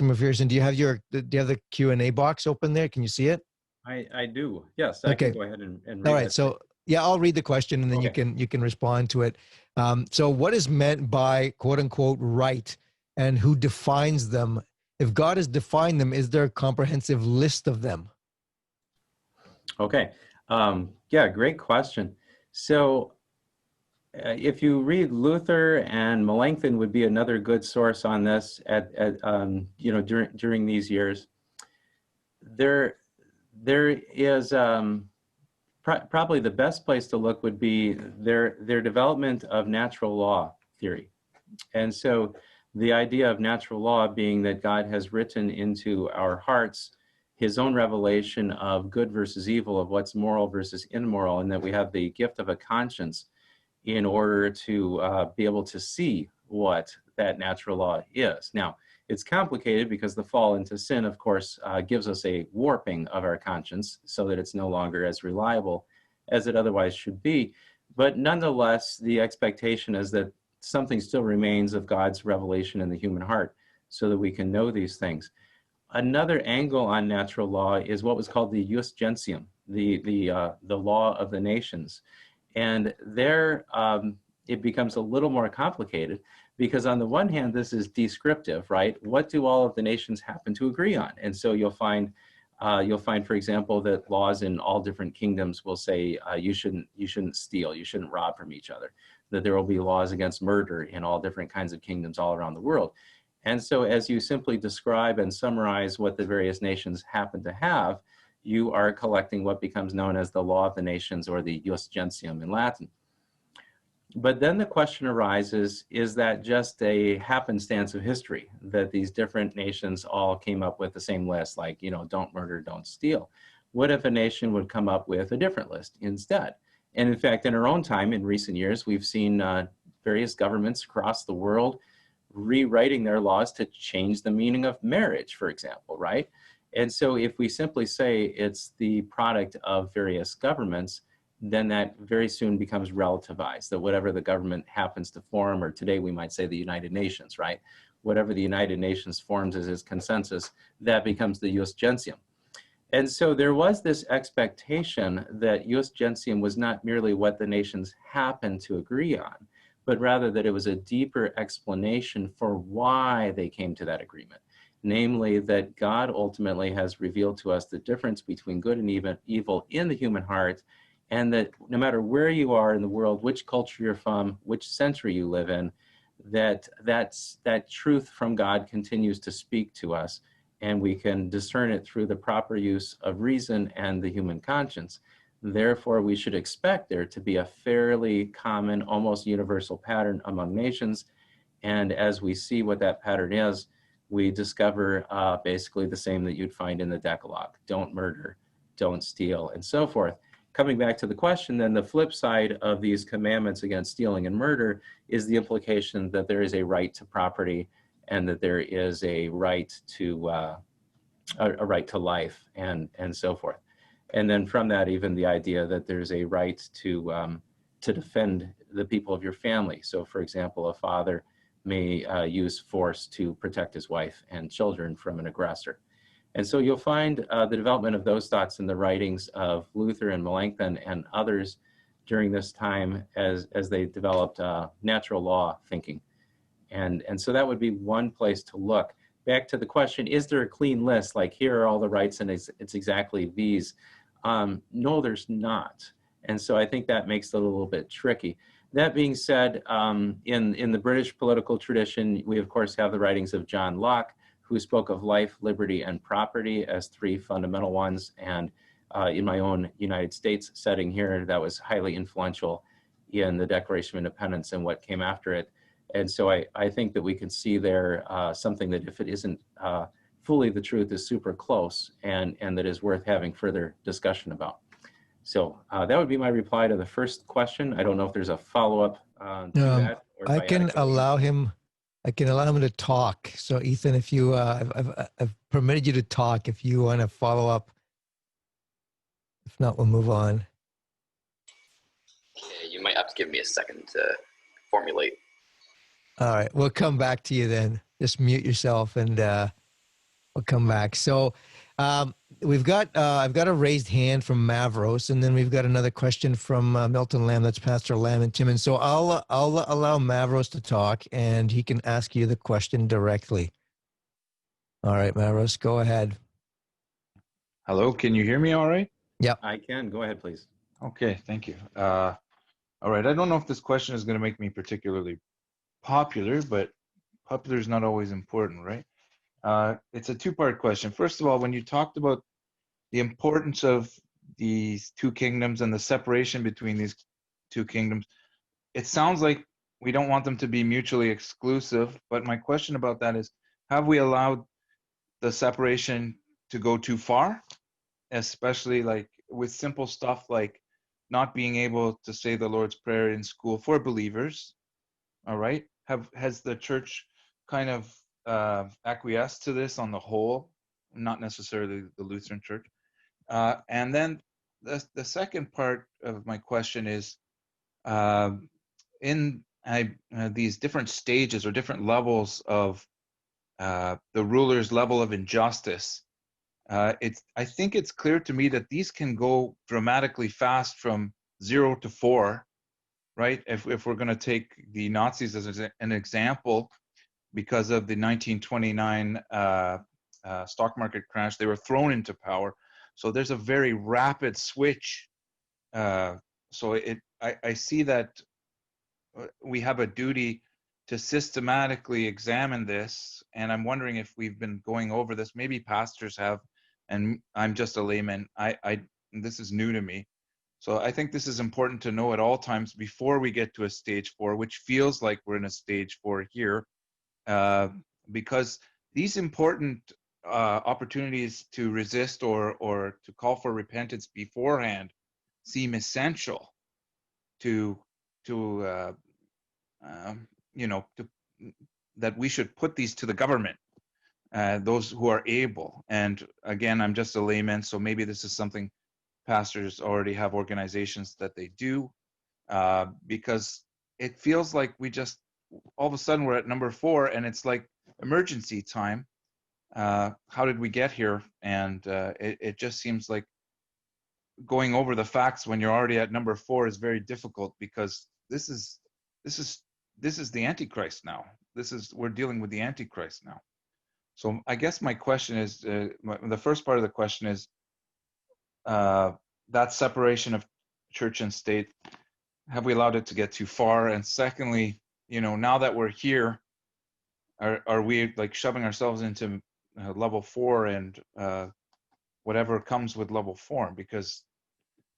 MacPherson, do you have the Q&A box open there? Can you see it? I do. Yes, I can go ahead and read All right. that. So yeah, I'll read the question, and then you can respond to it. So what is meant by quote unquote right, and who defines them? If God has defined them, is there a comprehensive list of them? Okay. Yeah, great question. So if you read Luther, and Melanchthon would be another good source on this during these years, there is probably the best place to look would be their development of natural law theory. And so the idea of natural law being that God has written into our hearts his own revelation of good versus evil, of what's moral versus immoral, and that we have the gift of a conscience in order to be able to see what that natural law is. Now, it's complicated because the fall into sin, of course, gives us a warping of our conscience so that it's no longer as reliable as it otherwise should be. But nonetheless, the expectation is that something still remains of God's revelation in the human heart so that we can know these things. another angle on natural law is what was called the jus gentium, the law of the nations. And there it becomes a little more complicated because on the one hand, this is descriptive, right? What do all of the nations happen to agree on? And so you'll find, for example, that laws in all different kingdoms will say you shouldn't steal, you shouldn't rob from each other. That there will be laws against murder in all different kinds of kingdoms all around the world. And so as you simply describe and summarize what the various nations happen to have, you are collecting what becomes known as the law of the nations, or the jus gentium in Latin. But then the question arises, is that just a happenstance of history that these different nations all came up with the same list, like, you know, don't murder, don't steal? What if a nation would come up with a different list instead? And in fact, in our own time, in recent years, we've seen various governments across the world rewriting their laws to change the meaning of marriage, for example, right? And so if we simply say it's the product of various governments, then that very soon becomes relativized, that whatever the government happens to form, or today we might say the United Nations, right? Whatever the United Nations forms as its consensus, that becomes the jus gentium. And so there was this expectation that jus gentium was not merely what the nations happened to agree on, but rather that it was a deeper explanation for why they came to that agreement. Namely, that God ultimately has revealed to us the difference between good and evil in the human heart, and that no matter where you are in the world, which culture you're from, which century you live in, that truth from God continues to speak to us, and we can discern it through the proper use of reason and the human conscience. Therefore, we should expect there to be a fairly common, almost universal pattern among nations. And as we see what that pattern is, we discover basically the same that you'd find in the Decalogue: don't murder, don't steal, and so forth. Coming back to the question, then the flip side of these commandments against stealing and murder is the implication that there is a right to property, and that there is a right to life, and so forth. And then from that, even the idea that there's a right to defend the people of your family. So, for example, a father may use force to protect his wife and children from an aggressor. And so you'll find the development of those thoughts in the writings of Luther and Melanchthon and others during this time as they developed natural law thinking. And so that would be one place to look. Back to the question, is there a clean list? Like, here are all the rights and it's exactly these. No, there's not. And so I think that makes it a little bit tricky. That being said, in the British political tradition, we of course have the writings of John Locke, who spoke of life, liberty, and property as three fundamental ones. And in my own United States setting here, that was highly influential in the Declaration of Independence and what came after it. And so I think that we can see there something that, if it isn't fully the truth, is super close, and that is worth having further discussion about. So that would be my reply to the first question. I don't know if there's a follow-up to that. Or I can allow him to talk. So Ethan, if you, I've permitted you to talk if you want to follow up. If not, we'll move on. Okay, you might have to give me a second to formulate. All right, we'll come back to you then. Just mute yourself and we'll come back. So we've got, I've got a raised hand from Mavros, and then we've got another question from Milton Lamb. That's Pastor Lamb and Tim. And so I'll allow Mavros to talk, and he can ask you the question directly. All right, Mavros, go ahead. Hello, can you hear me all right? Yeah, I can. Go ahead, please. Okay, thank you. All right, I don't know if this question is going to make me particularly popular, but popular is not always important, right? It's a two-part question. First of all, when you talked about the importance of these two kingdoms and the separation between these two kingdoms, it sounds like we don't want them to be mutually exclusive, but my question about that is, have we allowed the separation to go too far? Especially like with simple stuff like not being able to say the Lord's Prayer in school for believers, all right? Has the church kind of acquiesced to this on the whole, not necessarily the Lutheran Church? And then the second part of my question is, in these different stages or different levels of the ruler's level of injustice. I think it's clear to me that these can go dramatically fast from 0 to 4, right? If we're going to take the Nazis as an example, because of the 1929 stock market crash, they were thrown into power. So there's a very rapid switch. So I see that we have a duty to systematically examine this, and I'm wondering if we've been going over this. Maybe pastors have, and I'm just a layman. This is new to me. So I think this is important to know at all times before we get to a stage 4, which feels like we're in a stage 4 here, because these important opportunities to resist or to call for repentance beforehand seem essential to that we should put these to the government, those who are able. And again, I'm just a layman, so maybe this is something pastors already have organizations that they do, because it feels like we just all of a sudden we're at number 4 and it's like emergency time. How did we get here? And it just seems like going over the facts when you're already at number 4 is very difficult, because this is the Antichrist now. We're dealing with the Antichrist now. So I guess my question is, the first part of the question is that separation of church and state. Have we allowed it to get too far? And secondly, now that we're here, are we like shoving ourselves into level 4 and whatever comes with level 4? Because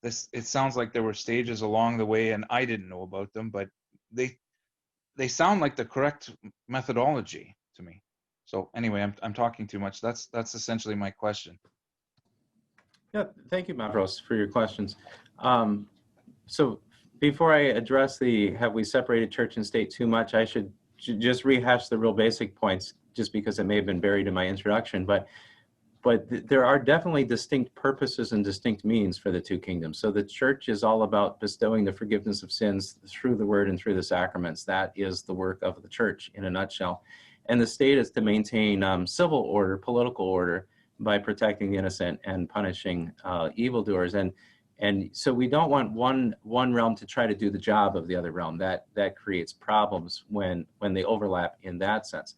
it sounds like there were stages along the way, and I didn't know about them, but they sound like the correct methodology to me. So anyway, I'm talking too much. That's essentially my question. Yeah, thank you, Mavros, for your questions. So before I address have we separated church and state too much, I should just rehash the real basic points, just because it may have been buried in my introduction. But there are definitely distinct purposes and distinct means for the two kingdoms. So the church is all about bestowing the forgiveness of sins through the word and through the sacraments. That is the work of the church in a nutshell. And the state is to maintain civil order, political order, by protecting the innocent and punishing evildoers. And so we don't want one realm to try to do the job of the other realm. That creates problems when they overlap in that sense.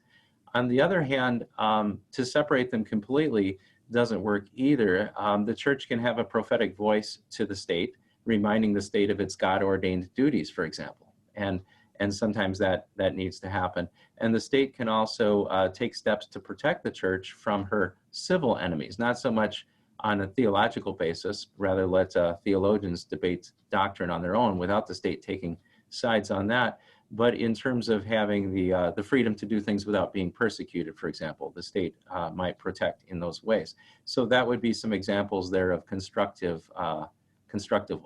On the other hand, to separate them completely doesn't work either. The church can have a prophetic voice to the state, reminding the state of its God-ordained duties, for example. And sometimes that needs to happen. And the state can also take steps to protect the church from her civil enemies, not so much on a theological basis, rather let theologians debate doctrine on their own without the state taking sides on that. But in terms of having the freedom to do things without being persecuted, for example, the state might protect in those ways. So that would be some examples there of constructive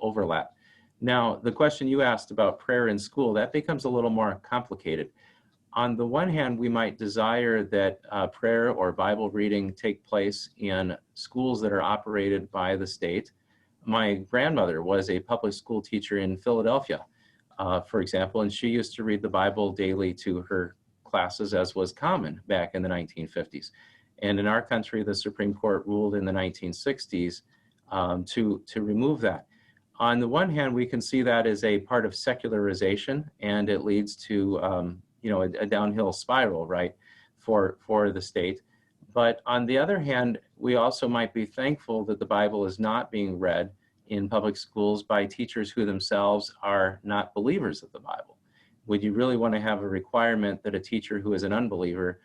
overlap. Now, the question you asked about prayer in school, that becomes a little more complicated. On the one hand, we might desire that prayer or Bible reading take place in schools that are operated by the state. My grandmother was a public school teacher in Philadelphia, for example, and she used to read the Bible daily to her classes, as was common back in the 1950s. And in our country, the Supreme Court ruled in the 1960s to remove that. On the one hand, we can see that as a part of secularization, and it leads to a downhill spiral, right, for the state. But on the other hand, we also might be thankful that the Bible is not being read in public schools by teachers who themselves are not believers of the Bible. Would you really want to have a requirement that a teacher who is an unbeliever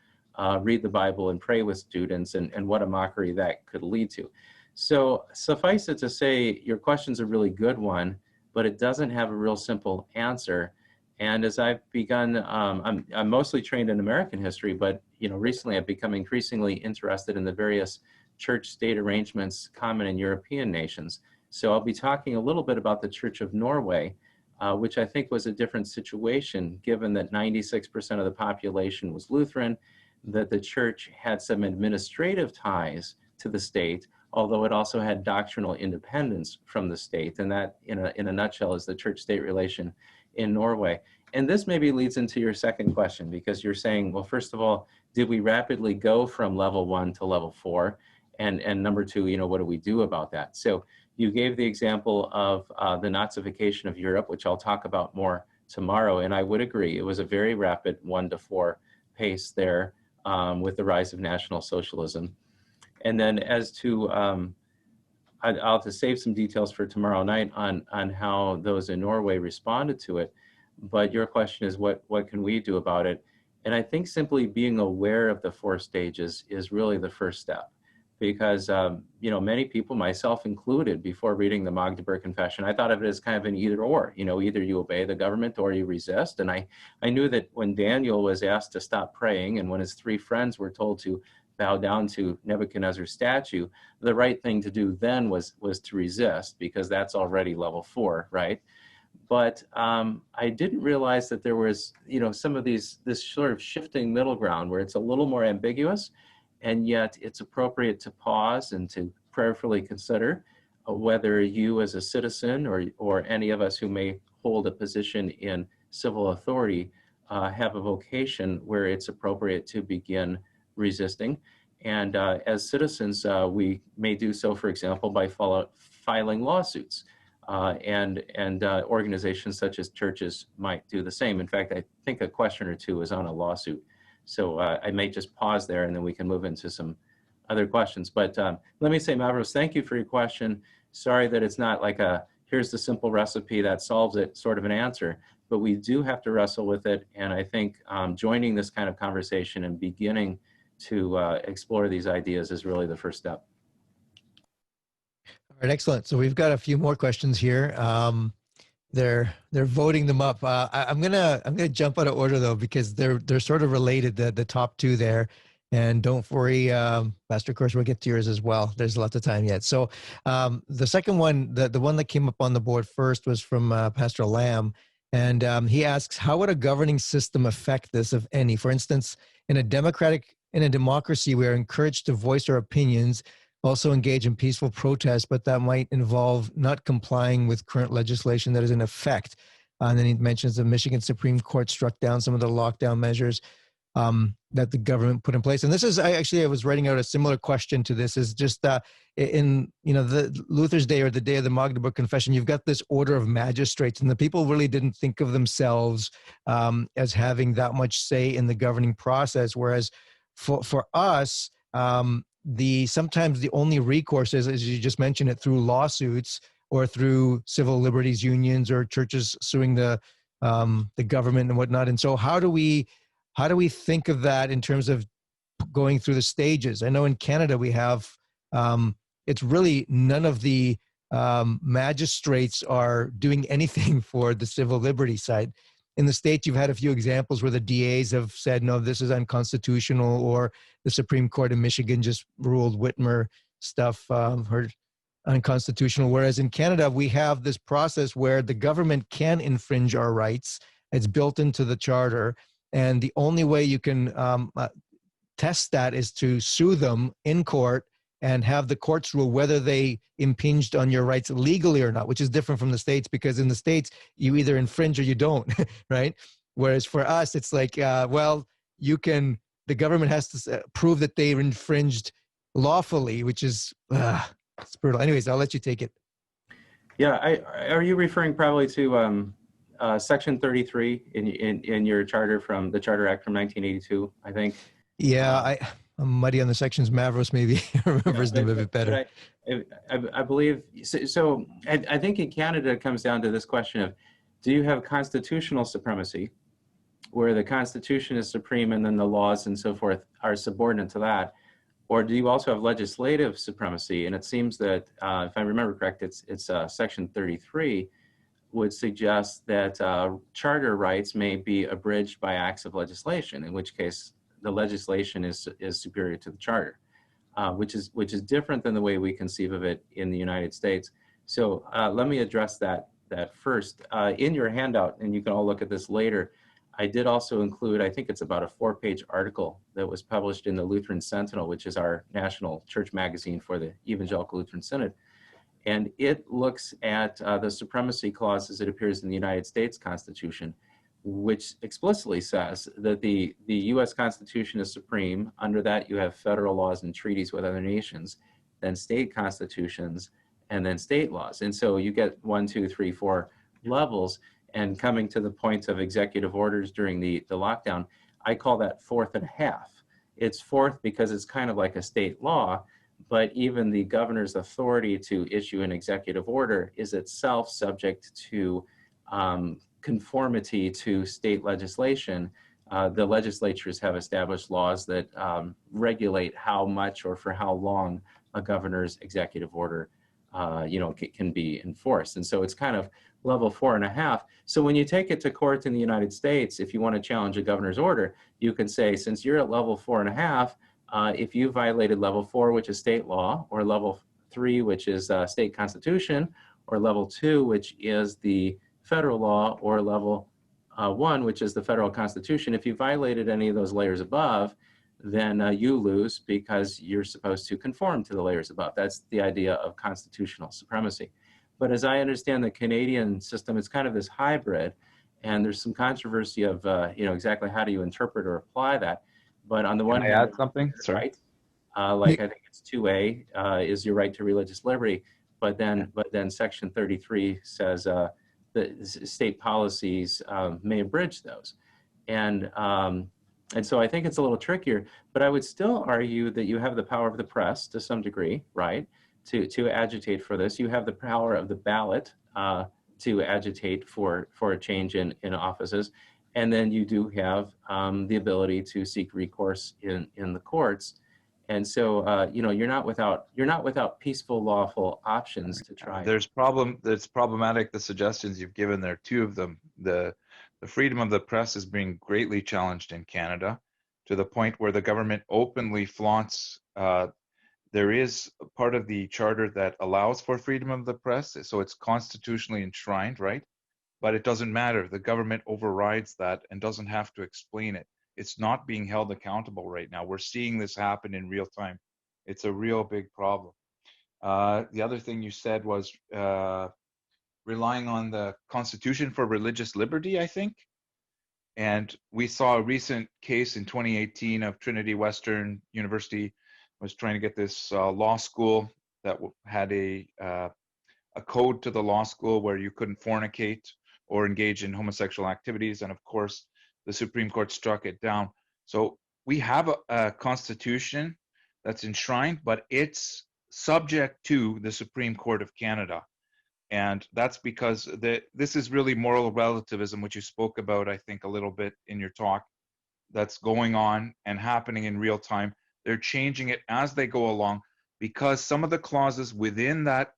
read the Bible and pray with students, and what a mockery that could lead to? So suffice it to say, your question's a really good one, but it doesn't have a real simple answer. And as I've begun, I'm mostly trained in American history, but recently I've become increasingly interested in the various church-state arrangements common in European nations. So I'll be talking a little bit about the Church of Norway, which I think was a different situation, given that 96% of the population was Lutheran, that the church had some administrative ties to the state, although it also had doctrinal independence from the state. And that, in a nutshell, is the church-state relation in Norway. and this maybe leads into your second question, because you're saying, well, first of all, did we rapidly go from level 1 to level 4? And number 2, you know, what do we do about that? So you gave the example of the Nazification of Europe, which I'll talk about more tomorrow. And I would agree, it was a very rapid 1 to 4 pace there with the rise of National Socialism. And then as to, I'll have to save some details for tomorrow night on how those in Norway responded to it. But your question is, what can we do about it? And I think simply being aware of the 4 stages is really the first step. Because, you know, many people, myself included, before reading the Magdeburg Confession, I thought of it as kind of an either or, you know, either you obey the government or you resist. And I knew that when Daniel was asked to stop praying and when his 3 friends were told to bow down to Nebuchadnezzar's statue, the right thing to do then was to resist, because that's already level 4, right? But I didn't realize that there was, you know, some of this sort of shifting middle ground where it's a little more ambiguous, and yet it's appropriate to pause and to prayerfully consider whether you as a citizen or any of us who may hold a position in civil authority have a vocation where it's appropriate to begin resisting. And as citizens, we may do so, for example, by filing lawsuits. And organizations such as churches might do the same. In fact, I think a question or 2 is on a lawsuit. So I may just pause there and then we can move into some other questions. But let me say, Mavros, thank you for your question. Sorry that it's not like here's the simple recipe that solves it sort of an answer, but we do have to wrestle with it. And I think joining this kind of conversation and beginning to explore these ideas is really the first step. All right, excellent. So we've got a few more questions here. They're voting them up. I'm gonna jump out of order though, because they're sort of related, the top 2 there. And don't worry, Pastor Course, we'll get to yours as well. There's lots of time yet. So the second one, the one that came up on the board first, was from Pastor Lamb, and he asks, how would a governing system affect this, if any? For instance, in a democracy, we are encouraged to voice our opinions, also engage in peaceful protest, but that might involve not complying with current legislation that is in effect. And then he mentions the Michigan Supreme Court struck down some of the lockdown measures that the government put in place. And this is, I was writing out a similar question to this, is just in, you know, the Luther's Day or the day of the Magdeburg Confession, you've got this order of magistrates, and the people really didn't think of themselves as having that much say in the governing process. Whereas for us, sometimes the only recourse is, as you just mentioned it, through lawsuits or through civil liberties unions or churches suing the government and whatnot. And so how do we think of that in terms of going through the stages? I know in Canada we have, it's really none of the magistrates are doing anything for the civil liberty side. In the States, you've had a few examples where the DAs have said, no, this is unconstitutional, or the Supreme Court in Michigan just ruled Whitmer stuff unconstitutional. Whereas in Canada, we have this process where the government can infringe our rights. It's built into the charter. And the only way you can test that is to sue them in court and have the courts rule whether they impinged on your rights legally or not, which is different from the States, because in the States, you either infringe or you don't, right? Whereas for us, it's like, well, the government has to prove that they infringed lawfully, which is it's brutal. Anyways, I'll let you take it. Yeah, are you referring probably to Section 33 in your charter, from the Charter Act from 1982, I think? Yeah, I'm muddy on the sections. Mavros maybe remembers them a bit better. I believe, so I think in Canada it comes down to this question of, do you have constitutional supremacy, where the Constitution is supreme and then the laws and so forth are subordinate to that? Or do you also have legislative supremacy? And it seems that, if I remember correct, it's Section 33 would suggest that charter rights may be abridged by acts of legislation, in which case the legislation is superior to the charter, which is different than the way we conceive of it in the United States. So let me address that first. In your handout, and you can all look at this later, I did also include, I think it's about a 4-page article that was published in the Lutheran Sentinel, which is our national church magazine for the Evangelical Lutheran Synod. And it looks at the supremacy clause as it appears in the United States Constitution. which explicitly says that the U.S. Constitution is supreme. Under that, you have federal laws and treaties with other nations, then state constitutions, and then state laws. And so you get 1, 2, 3, 4 levels. And coming to the point of executive orders during the lockdown, I call that fourth and a half. It's fourth because it's kind of like a state law, but even the governor's authority to issue an executive order is itself subject to conformity to state legislation. The legislatures have established laws that regulate how much or for how long a governor's executive order can be enforced. And so it's kind of level 4.5. So when you take it to court in the United States, if you want to challenge a governor's order, you can say, since you're at level 4.5, if you violated level 4, which is state law, or level 3, which is state constitution, or level 2, which is the federal law, or level 1, which is the federal constitution, if you violated any of those layers above, then you lose because you're supposed to conform to the layers above. That's the idea of constitutional supremacy. But as I understand the Canadian system, it's kind of this hybrid, and there's some controversy of exactly how do you interpret or apply that. But on the one hand, add something? Sorry. Right, I think it's 2A is your right to religious liberty, but then Section 33 says that state policies may abridge those, and so I think it's a little trickier. But I would still argue that you have the power of the press to some degree, right? To agitate for this. You have the power of the ballot to agitate for a change in offices. And then you do have the ability to seek recourse in the courts. And so, you're not without peaceful, lawful options to try. That's problematic, the suggestions you've given there, two of them. The freedom of the press is being greatly challenged in Canada to the point where the government openly flaunts there is a part of the charter that allows for freedom of the press, so it's constitutionally enshrined, right? But it doesn't matter. The government overrides that and doesn't have to explain it. It's not being held accountable right now. We're seeing this happen in real time. It's a real big problem. The other thing you said was relying on the Constitution for religious liberty, I think. And we saw a recent case in 2018 of Trinity Western University was trying to get this law school that had a code to the law school where you couldn't fornicate or engage in homosexual activities. And of course, the Supreme Court struck it down. So we have a constitution that's enshrined, but it's subject to the Supreme Court of Canada. And that's because this is really moral relativism, which you spoke about, I think, a little bit in your talk, that's going on and happening in real time. They're changing it as they go along because some of the clauses within that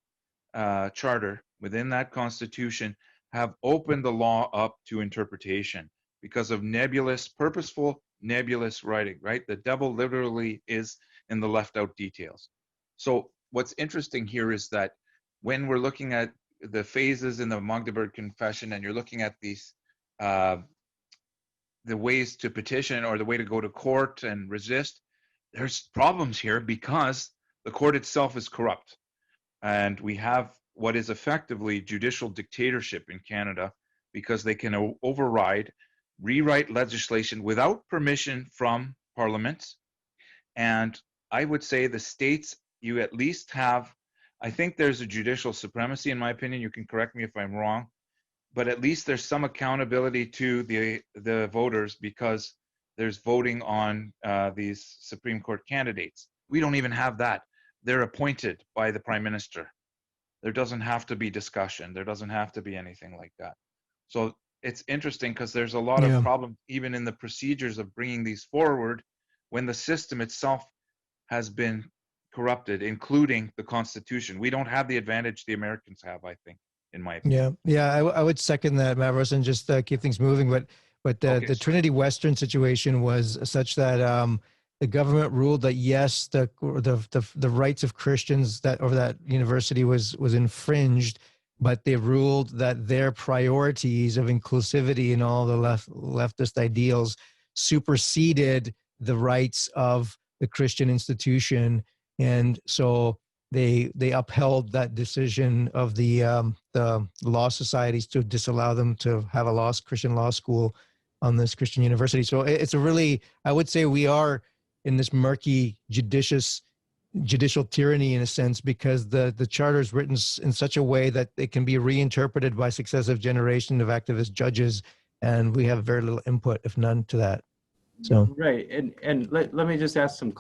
charter, within that constitution, have opened the law up to interpretation because of purposeful nebulous writing, right? The devil literally is in the left out details. So what's interesting here is that when we're looking at the phases in the Magdeburg Confession and you're looking at these, the ways to petition or the way to go to court and resist, there's problems here because the court itself is corrupt. And we have what is effectively judicial dictatorship in Canada because they can override, rewrite legislation without permission from Parliament. And I would say the states, you at least have, I think there's a judicial supremacy in my opinion, you can correct me if I'm wrong, but at least there's some accountability to the voters because there's voting on these Supreme Court candidates. We don't even have that. They're appointed by the Prime Minister. There doesn't have to be discussion. There doesn't have to be anything like that. So it's interesting because there's a lot of problems even in the procedures of bringing these forward when the system itself has been corrupted, including the Constitution. We don't have the advantage the Americans have, I think, in my opinion. Yeah, I would second that, MacPherson, just keep things moving. But the Trinity Western situation was such that the government ruled that yes, the rights of Christians that over that university was infringed, but they ruled that their priorities of inclusivity and all the leftist ideals superseded the rights of the Christian institution. And so they upheld that decision of the law societies to disallow them to have a Christian law school on this Christian university. So it's a really, I would say we are in this murky judicial tyranny in a sense, because the charter is written in such a way that it can be reinterpreted by successive generation of activist judges, and we have very little input, if none, to that. So right, and let me just ask some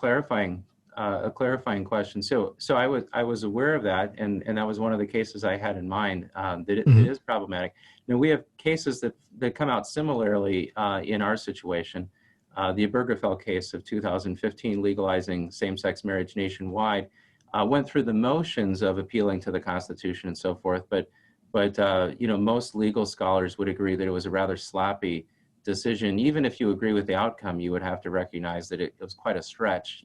a clarifying question. So I was aware of that, and that was one of the cases I had in mind, that it is problematic. Now we have cases that come out similarly in our situation. The Obergefell case of 2015, legalizing same-sex marriage nationwide, went through the motions of appealing to the Constitution and so forth, but most legal scholars would agree that it was a rather sloppy decision. Even if you agree with the outcome, you would have to recognize that it was quite a stretch.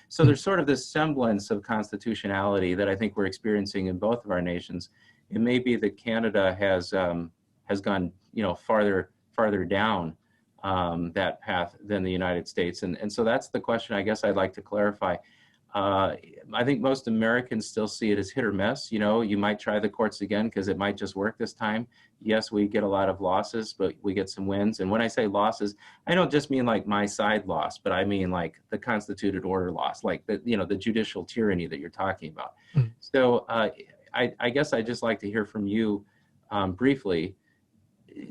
So there's sort of this semblance of constitutionality that I think we're experiencing in both of our nations. It may be that Canada has gone farther down that path than the United States, and so that's the question I guess I'd like to clarify. I think most Americans still see it as hit or miss. You might try the courts again because it might just work this time. Yes, we get a lot of losses, but we get some wins. And when I say losses, I don't just mean like my side loss, but I mean like the constituted order loss, like the judicial tyranny that you're talking about. So I guess I'd just like to hear from you briefly.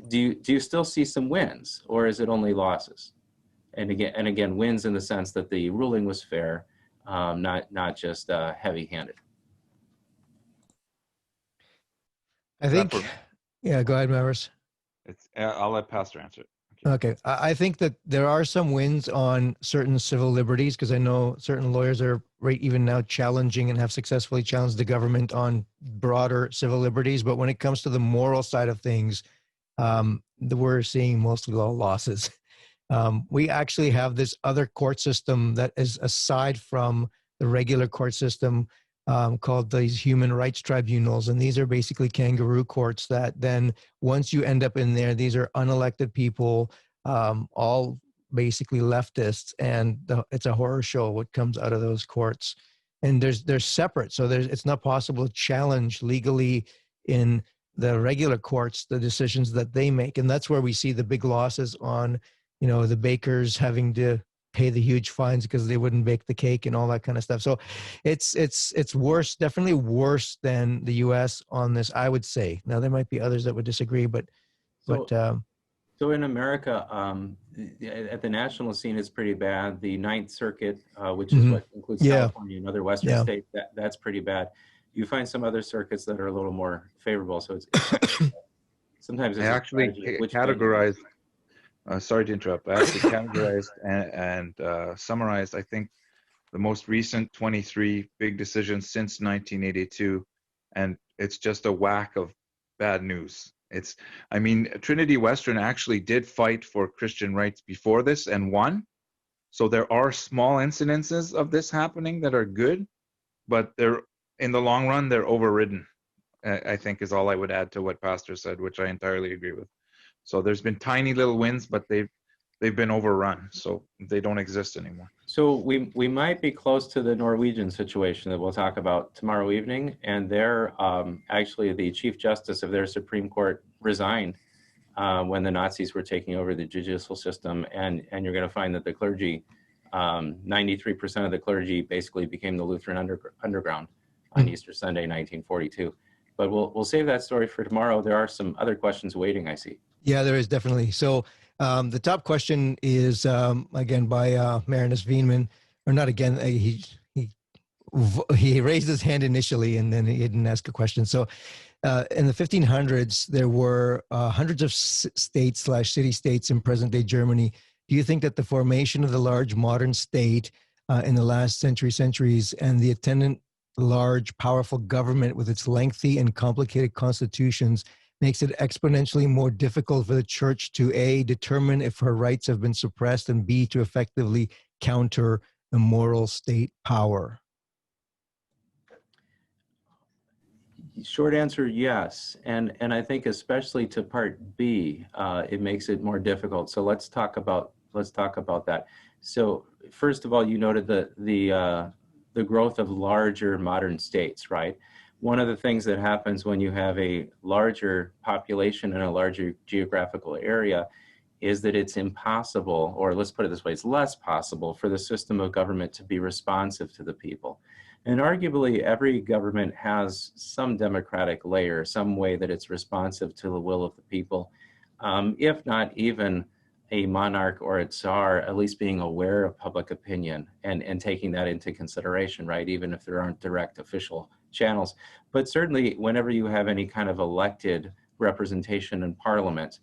Do you still see some wins, or is it only losses? And again, wins in the sense that the ruling was fair, not just heavy-handed. I think, yeah, go ahead, Maris. I'll let Pastor answer it. Okay. I think that there are some wins on certain civil liberties, because I know certain lawyers are even now challenging and have successfully challenged the government on broader civil liberties. But when it comes to the moral side of things, we're seeing mostly losses. We actually have this other court system that is aside from the regular court system, called these human rights tribunals. And these are basically kangaroo courts that then once you end up in there, these are unelected people, all basically leftists. And it's a horror show what comes out of those courts. And they're separate. So it's not possible to challenge legally in the regular courts the decisions that they make. And that's where we see the big losses on, the bakers having to pay the huge fines because they wouldn't bake the cake and all that kind of stuff. So it's worse, definitely worse than the US on this, I would say. Now there might be others that would disagree, so in America, at the national scene, it's pretty bad. The Ninth Circuit, which is what includes California and other Western states, that's pretty bad. You find some other circuits that are a little more favorable. So it's sometimes it's I actually categorized. Sorry to interrupt. I actually categorized and summarized, I think, the most recent 23 big decisions since 1982, and it's just a whack of bad news. Trinity Western actually did fight for Christian rights before this and won. So there are small incidences of this happening that are good, but in the long run, they're overridden, I think is all I would add to what Pastor said, which I entirely agree with. So there's been tiny little wins, but they've been overrun, so they don't exist anymore. So we might be close to the Norwegian situation that we'll talk about tomorrow evening, and there actually the Chief Justice of their Supreme Court resigned when the Nazis were taking over the judicial system, and you're going to find that the clergy, 93% of the clergy basically became the Lutheran underground on Easter Sunday, 1942. But we'll save that story for tomorrow. There are some other questions waiting, I see. Yeah, there is definitely. So the top question is, again, by Marinus Wienman, or not again, he raised his hand initially and then he didn't ask a question. So in the 1500s, there were hundreds of states/city-states in present-day Germany. Do you think that the formation of the large modern state in the last centuries and the attendant large, powerful government with its lengthy and complicated constitutions makes it exponentially more difficult for the church to A, determine if her rights have been suppressed, and B, to effectively counter immoral state power? Short answer, yes. And I think especially to part B, it makes it more difficult. So let's talk about that. So first of all, you noted the the growth of larger modern states, right? One of the things that happens when you have a larger population in a larger geographical area is that it's impossible, or let's put it this way, it's less possible for the system of government to be responsive to the people. And arguably every government has some democratic layer, some way that it's responsive to the will of the people, if not even a monarch or a tsar, at least being aware of public opinion and taking that into consideration, right? Even if there aren't direct official channels. But certainly whenever you have any kind of elected representation in parliament,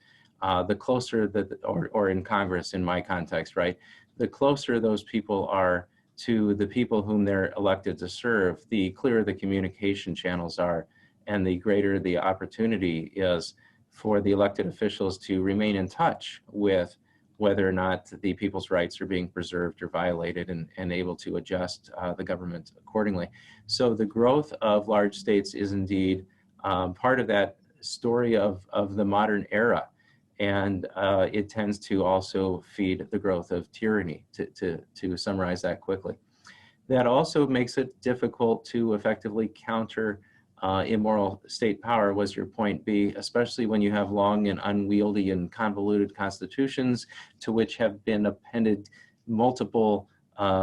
the closer that, or in Congress in my context, right? The closer those people are to the people whom they're elected to serve, the clearer the communication channels are, and the greater the opportunity is for the elected officials to remain in touch with whether or not the people's rights are being preserved or violated, and able to adjust the government accordingly. So the growth of large states is indeed part of that story of the modern era. And it tends to also feed the growth of tyranny, to summarize that quickly. That also makes it difficult to effectively counter immoral state power, was your point B, especially when you have long and unwieldy and convoluted constitutions to which have been appended multiple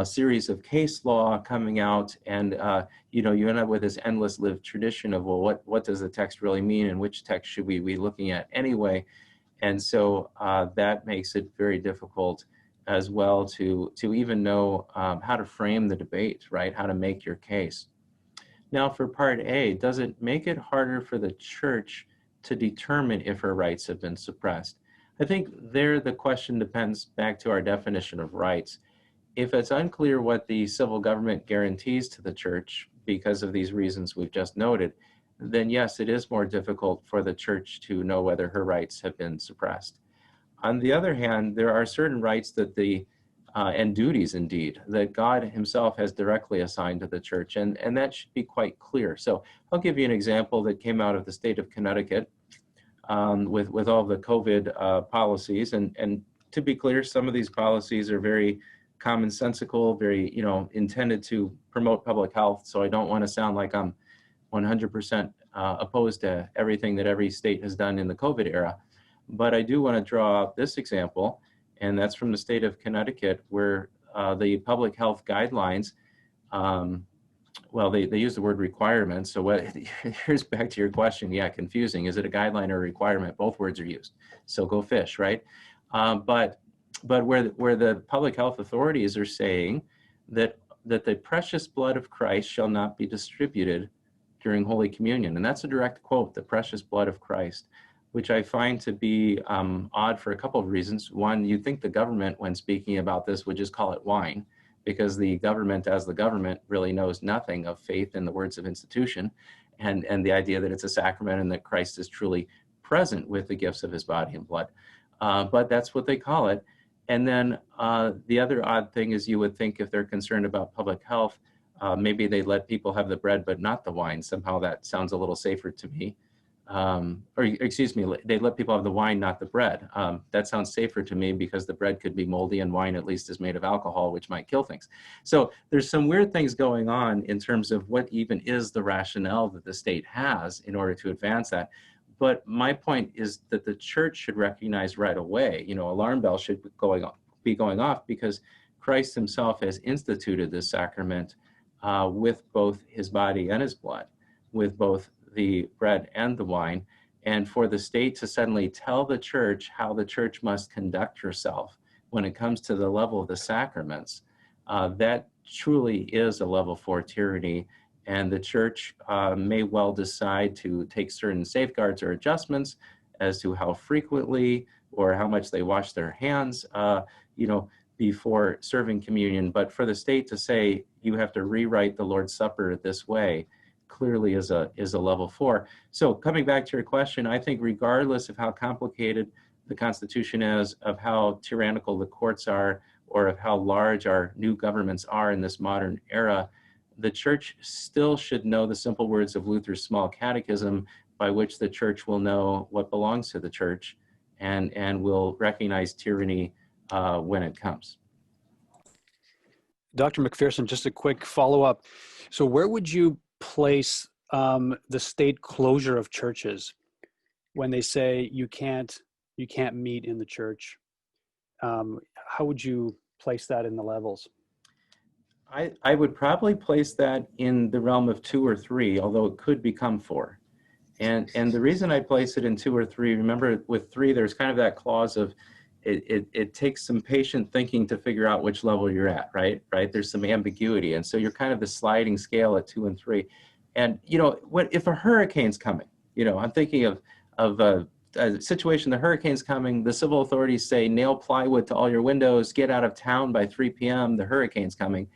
series of case law coming out, and you end up with this endless lived tradition of, well, what does the text really mean, and which text should we be looking at anyway? And so that makes it very difficult as well to even know how to frame the debate, right? How to make your case. Now for part A, does it make it harder for the church to determine if her rights have been suppressed? I think there the question depends back to our definition of rights. If it's unclear what the civil government guarantees to the church because of these reasons we've just noted, then yes, it is more difficult for the church to know whether her rights have been suppressed. On the other hand, there are certain rights that and duties indeed, that God himself has directly assigned to the church, and that should be quite clear. So I'll give you an example that came out of the state of Connecticut with all the COVID policies, and to be clear, some of these policies are very commonsensical, very intended to promote public health, so I don't want to sound like I'm 100% opposed to everything that every state has done in the COVID era. But I do want to draw out this example, and that's from the state of Connecticut, where the public health guidelines, well, they use the word requirement. So here's back to your question. Yeah, confusing. Is it a guideline or a requirement? Both words are used. So go fish, right? But where the public health authorities are saying that the precious blood of Christ shall not be distributed during Holy Communion. And that's a direct quote, the precious blood of Christ, which I find to be odd for a couple of reasons. One, you'd think the government, when speaking about this, would just call it wine, because the government, as the government, really knows nothing of faith in the words of institution, and the idea that it's a sacrament and that Christ is truly present with the gifts of his body and blood. But that's what they call it. And then the other odd thing is, you would think if they're concerned about public health, maybe they let people have the bread but not the wine. Somehow that sounds a little safer to me. Or excuse me, they let people have the wine, not the bread. That sounds safer to me, because the bread could be moldy and wine at least is made of alcohol, which might kill things. So there's some weird things going on in terms of what even is the rationale that the state has in order to advance that. But my point is that the church should recognize right away, alarm bells should be going off, because Christ himself has instituted this sacrament with both his body and his blood, with both the bread and the wine. And for the state to suddenly tell the church how the church must conduct herself when it comes to the level of the sacraments, that truly is a level 4 tyranny. And the church may well decide to take certain safeguards or adjustments as to how frequently or how much they wash their hands, before serving communion. But for the state to say you have to rewrite the Lord's Supper this way, clearly is a level 4. So coming back to your question, I think regardless of how complicated the Constitution is, of how tyrannical the courts are, or of how large our new governments are in this modern era, the church still should know the simple words of Luther's small catechism, by which the church will know what belongs to the church, and will recognize tyranny when it comes. Dr. MacPherson, just a quick follow-up. So where would you place the state closure of churches when they say you can't meet in the church? How would you place that in the levels? I would probably place that in the realm of 2 or 3, although it could become 4. And the reason I place it in 2 or 3, remember with 3, there's kind of that clause of it takes some patient thinking to figure out which level you're at, right? There's some ambiguity. And so you're kind of the sliding scale at 2 and 3. And, if a hurricane's coming, I'm thinking of a situation, the hurricane's coming, the civil authorities say, nail plywood to all your windows, get out of town by 3 p.m., the hurricane's coming.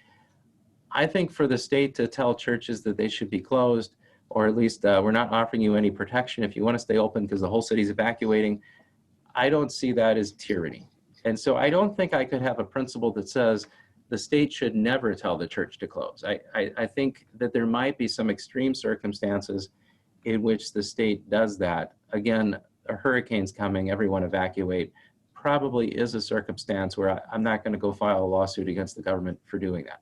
I think for the state to tell churches that they should be closed, or at least we're not offering you any protection if you want to stay open because the whole city's evacuating, I don't see that as tyranny. And so I don't think I could have a principle that says the state should never tell the church to close. I think that there might be some extreme circumstances in which the state does that. Again, a hurricane's coming, everyone evacuate, probably is a circumstance where I'm not going to go file a lawsuit against the government for doing that.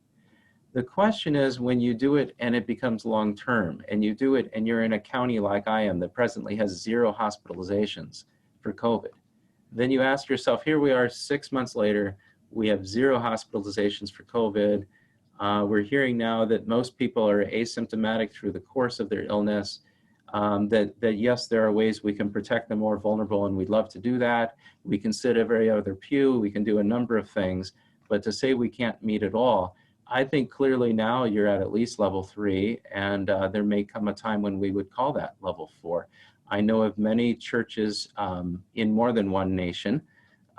The question is when you do it and it becomes long-term, and you do it and you're in a county like I am that presently has 0 hospitalizations for COVID, then you ask yourself, here we are 6 months later, we have 0 hospitalizations for COVID. We're hearing now that most people are asymptomatic through the course of their illness, that yes, there are ways we can protect the more vulnerable, and we'd love to do that. We can sit every other pew, we can do a number of things, but to say we can't meet at all, I think clearly now you're at least level 3, and there may come a time when we would call that level 4. I know of many churches in more than one nation.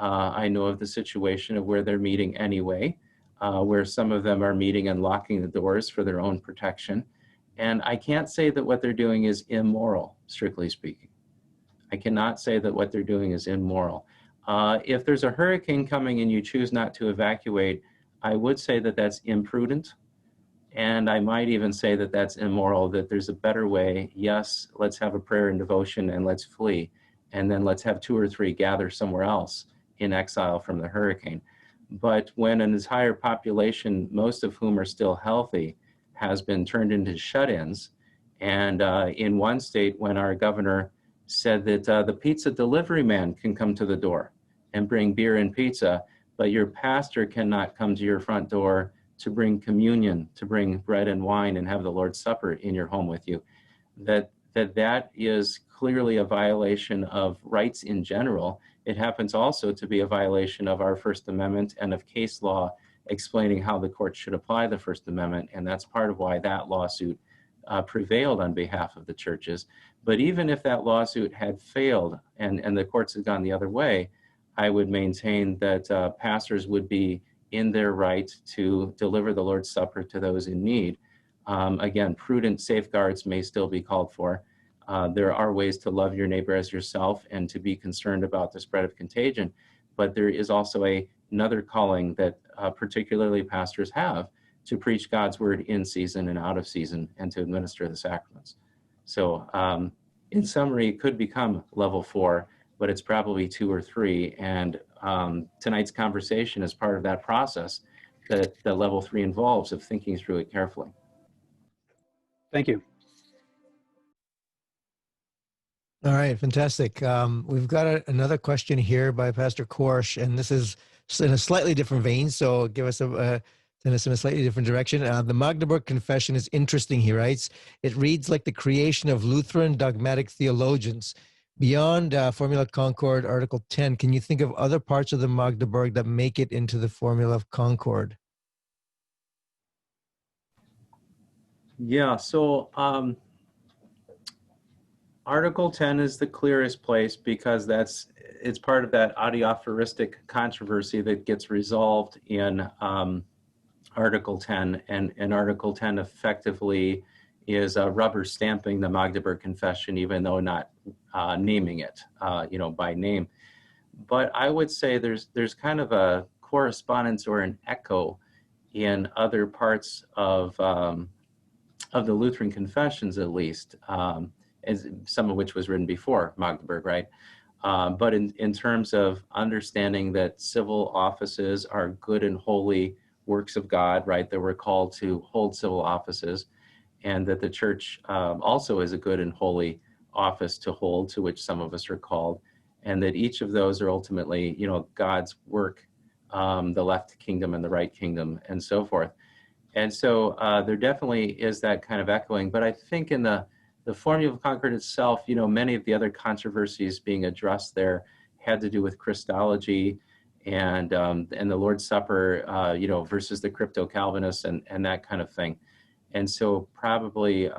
I know of the situation of where they're meeting anyway, where some of them are meeting and locking the doors for their own protection. And I can't say that what they're doing is immoral, strictly speaking. I cannot say that what they're doing is immoral. If there's a hurricane coming and you choose not to evacuate, I would say that that's imprudent. And I might even say that that's immoral, that there's a better way. Yes, let's have a prayer and devotion and let's flee. And then let's have 2 or 3 gather somewhere else in exile from the hurricane. But when an entire population, most of whom are still healthy, has been turned into shut-ins, and in one state when our governor said that the pizza delivery man can come to the door and bring beer and pizza, but your pastor cannot come to your front door to bring communion, to bring bread and wine and have the Lord's Supper in your home with you, that is clearly a violation of rights in general. It happens also to be a violation of our First Amendment and of case law explaining how the court should apply the First Amendment, and that's part of why that lawsuit prevailed on behalf of the churches. But even if that lawsuit had failed and the courts had gone the other way, I would maintain that pastors would be in their right to deliver the Lord's Supper to those in need. Again, prudent safeguards may still be called for. There are ways to love your neighbor as yourself and to be concerned about the spread of contagion, but there is also another calling that particularly pastors have to preach God's word in season and out of season and to administer the sacraments. So in summary, it could become level 4, but it's probably 2 or 3. And tonight's conversation is part of that process that the level 3 involves of thinking through it carefully. Thank you. All right, fantastic. We've got another question here by Pastor Korsch, and this is in a slightly different vein, so give us send us in a slightly different direction. The Magdeburg Confession is interesting, he writes. It reads like the creation of Lutheran dogmatic theologians. Beyond Formula Concord, Article 10, can you think of other parts of the Magdeburg that make it into the Formula of Concord? Yeah, so Article 10 is the clearest place because it's part of that adiaphoristic controversy that gets resolved in Article 10, and Article 10 effectively is rubber stamping the Magdeburg Confession, even though not naming it, by name. But I would say there's kind of a correspondence or an echo in other parts of the Lutheran confessions, at least, as some of which was written before Magdeburg, right? But in terms of understanding that civil offices are good and holy works of God, right, that we're called to hold civil offices, and that the church also is a good and holy office to hold, to which some of us are called, and that each of those are ultimately, you know, God's work, the left kingdom and the right kingdom, and so forth. And so there definitely is that kind of echoing. But I think in the Formula of Concord itself, you know, many of the other controversies being addressed there had to do with Christology and the Lord's Supper, you know, versus the crypto-Calvinists and that kind of thing. And so probably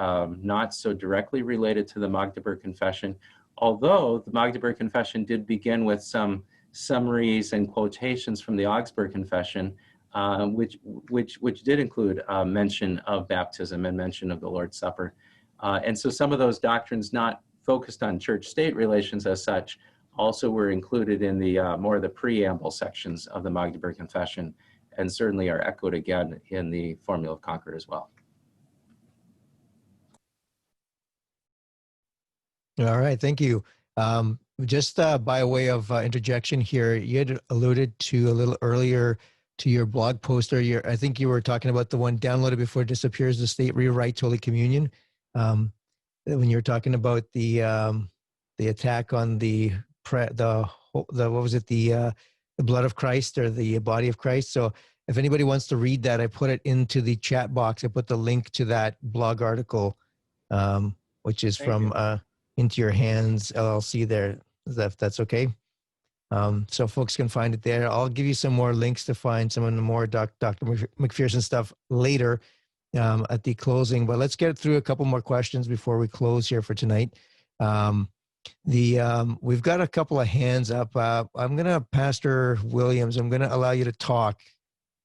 not so directly related to the Magdeburg Confession, although the Magdeburg Confession did begin with some summaries and quotations from the Augsburg Confession, which did include mention of baptism and mention of the Lord's Supper. And so some of those doctrines not focused on church-state relations as such also were included in the more of the preamble sections of the Magdeburg Confession, and certainly are echoed again in the Formula of Concord as well. All right, thank you. Just by way of interjection here, you had alluded to a little earlier to your blog post, or I think you were talking about the one downloaded before it disappears, the state rewrites Holy Communion. When you were talking about the attack on the what was it, the blood of Christ or the body of Christ. So if anybody wants to read that, I put it into the chat box. I put the link to that blog article, which is from Into Your Hands LLC there, if that's okay. So folks can find it there. I'll give you some more links to find some of the more Dr. MacPherson stuff later at the closing. But let's get through a couple more questions before we close here for tonight. We've got a couple of hands up. I'm going to, Pastor Williams, I'm going to allow you to talk,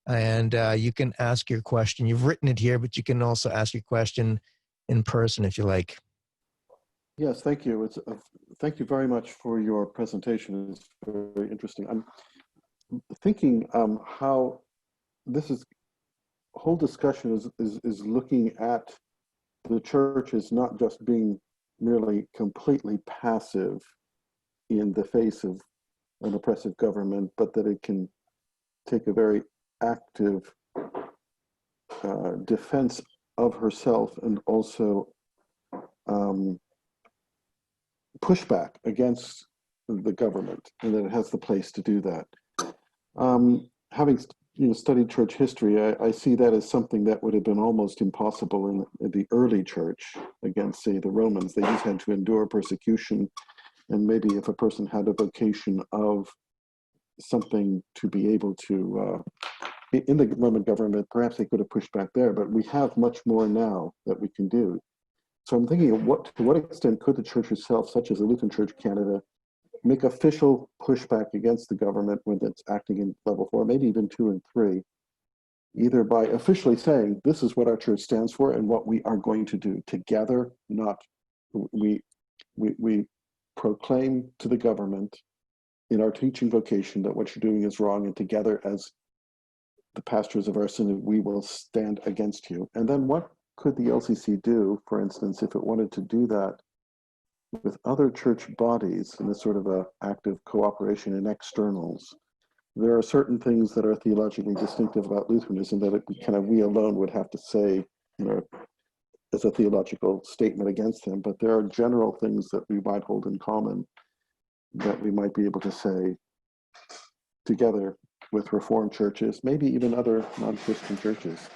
and you can ask your question. You've written it here, but you can also ask your question in person if you like. Yes, thank you. Thank you very much for your presentation. It's very interesting. I'm thinking how this whole discussion is looking at the church as not just being merely completely passive in the face of an oppressive government, but that it can take a very active defense of herself and also pushback against the government, and that it has the place to do that. Having studied church history, I see that as something that would have been almost impossible in the early church against, say, the Romans. They just had to endure persecution, and maybe if a person had a vocation of something to be able to, in the Roman government, perhaps they could have pushed back there, but we have much more now that we can do. So I'm thinking of to what extent could the church itself, such as the Lutheran Church Canada, make official pushback against the government when it's acting in level 4, maybe even 2 and 3, either by officially saying, this is what our church stands for and what we are going to do together, not we proclaim to the government in our teaching vocation that what you're doing is wrong, and together as the pastors of our synod, we will stand against you. And then what could the LCC do, for instance, if it wanted to do that with other church bodies in this sort of a active cooperation in externals? There are certain things that are theologically distinctive about Lutheranism that we alone would have to say, as a theological statement against them, but there are general things that we might hold in common that we might be able to say together with Reformed churches, maybe even other non-Christian churches.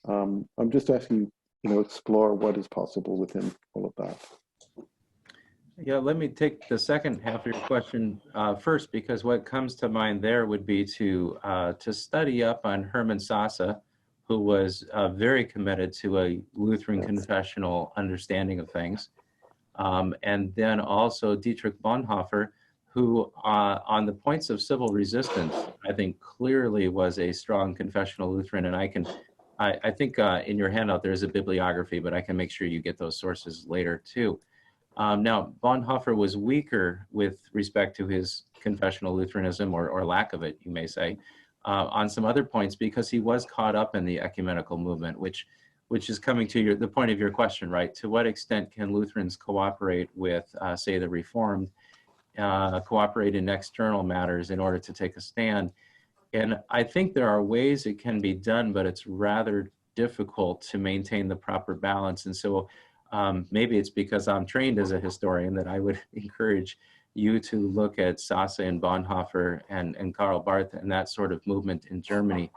I'm just asking you, explore what is possible within all of that. Yeah, let me take the second half of your question first, because what comes to mind there would be to study up on Hermann Sasse, who was very committed to a Lutheran confessional understanding of things. And then also Dietrich Bonhoeffer, who on the points of civil resistance, I think clearly was a strong confessional Lutheran. And I think in your handout there's a bibliography, but I can make sure you get those sources later too. Now, Bonhoeffer was weaker with respect to his confessional Lutheranism, or lack of it, you may say, on some other points, because he was caught up in the ecumenical movement, which is coming to the point of your question, right? To what extent can Lutherans cooperate with, say, the Reformed, cooperate in external matters in order to take a stand? And I think there are ways it can be done, but it's rather difficult to maintain the proper balance. And so maybe it's because I'm trained as a historian that I would encourage you to look at Sasse and Bonhoeffer and Karl Barth and that sort of movement in Germany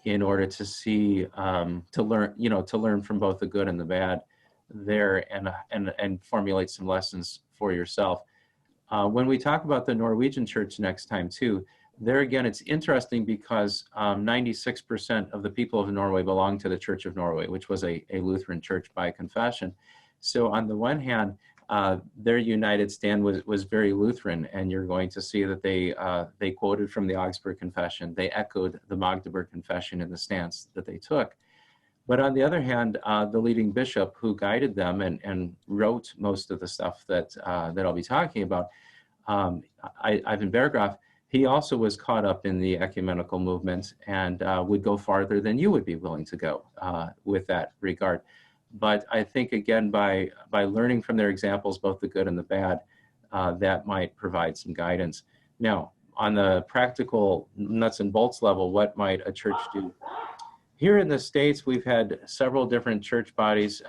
in order to see, to learn from both the good and the bad there and formulate some lessons for yourself. When we talk about the Norwegian church next time too, there again, it's interesting because 96% of the people of Norway belong to the Church of Norway, which was a Lutheran church by confession. So on the one hand, their united stand was very Lutheran, and you're going to see that they quoted from the Augsburg Confession. They echoed the Magdeburg Confession in the stance that they took. But on the other hand, the leading bishop who guided them and wrote most of the stuff that I'll be talking about, Ivan Berggraff, he also was caught up in the ecumenical movement and would go farther than you would be willing to go with that regard. But I think, again, by learning from their examples, both the good and the bad, that might provide some guidance. Now, on the practical nuts and bolts level, what might a church do? Here in the States, we've had several different church bodies,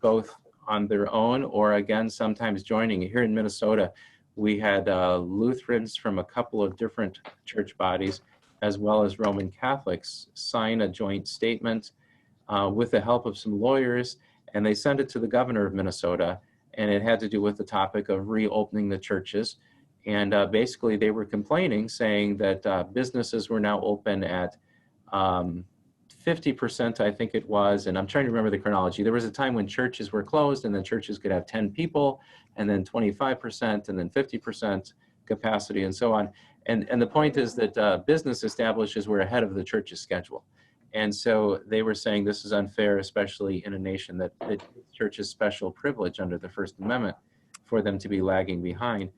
both on their own or, again, sometimes joining. Here in Minnesota, we had Lutherans from a couple of different church bodies, as well as Roman Catholics, sign a joint statement with the help of some lawyers, and they sent it to the governor of Minnesota, and it had to do with the topic of reopening the churches. And basically, they were complaining, saying that businesses were now open at 50%, I think it was, and I'm trying to remember the chronology. There was a time when churches were closed and then churches could have 10 people and then 25% and then 50% capacity and so on. And the point is that business establishes were ahead of the church's schedule. And so they were saying this is unfair, especially in a nation that church's special privilege under the First Amendment for them to be lagging behind.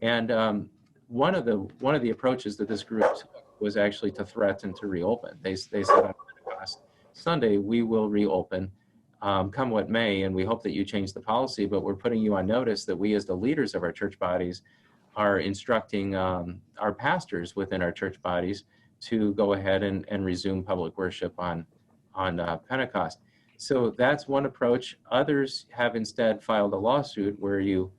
And one of the approaches that this group took was actually to threaten to reopen. They said on Pentecost Sunday, we will reopen come what may, and we hope that you change the policy, but we're putting you on notice that we as the leaders of our church bodies are instructing our pastors within our church bodies to go ahead and resume public worship on Pentecost. So that's one approach. Others have instead filed a lawsuit where you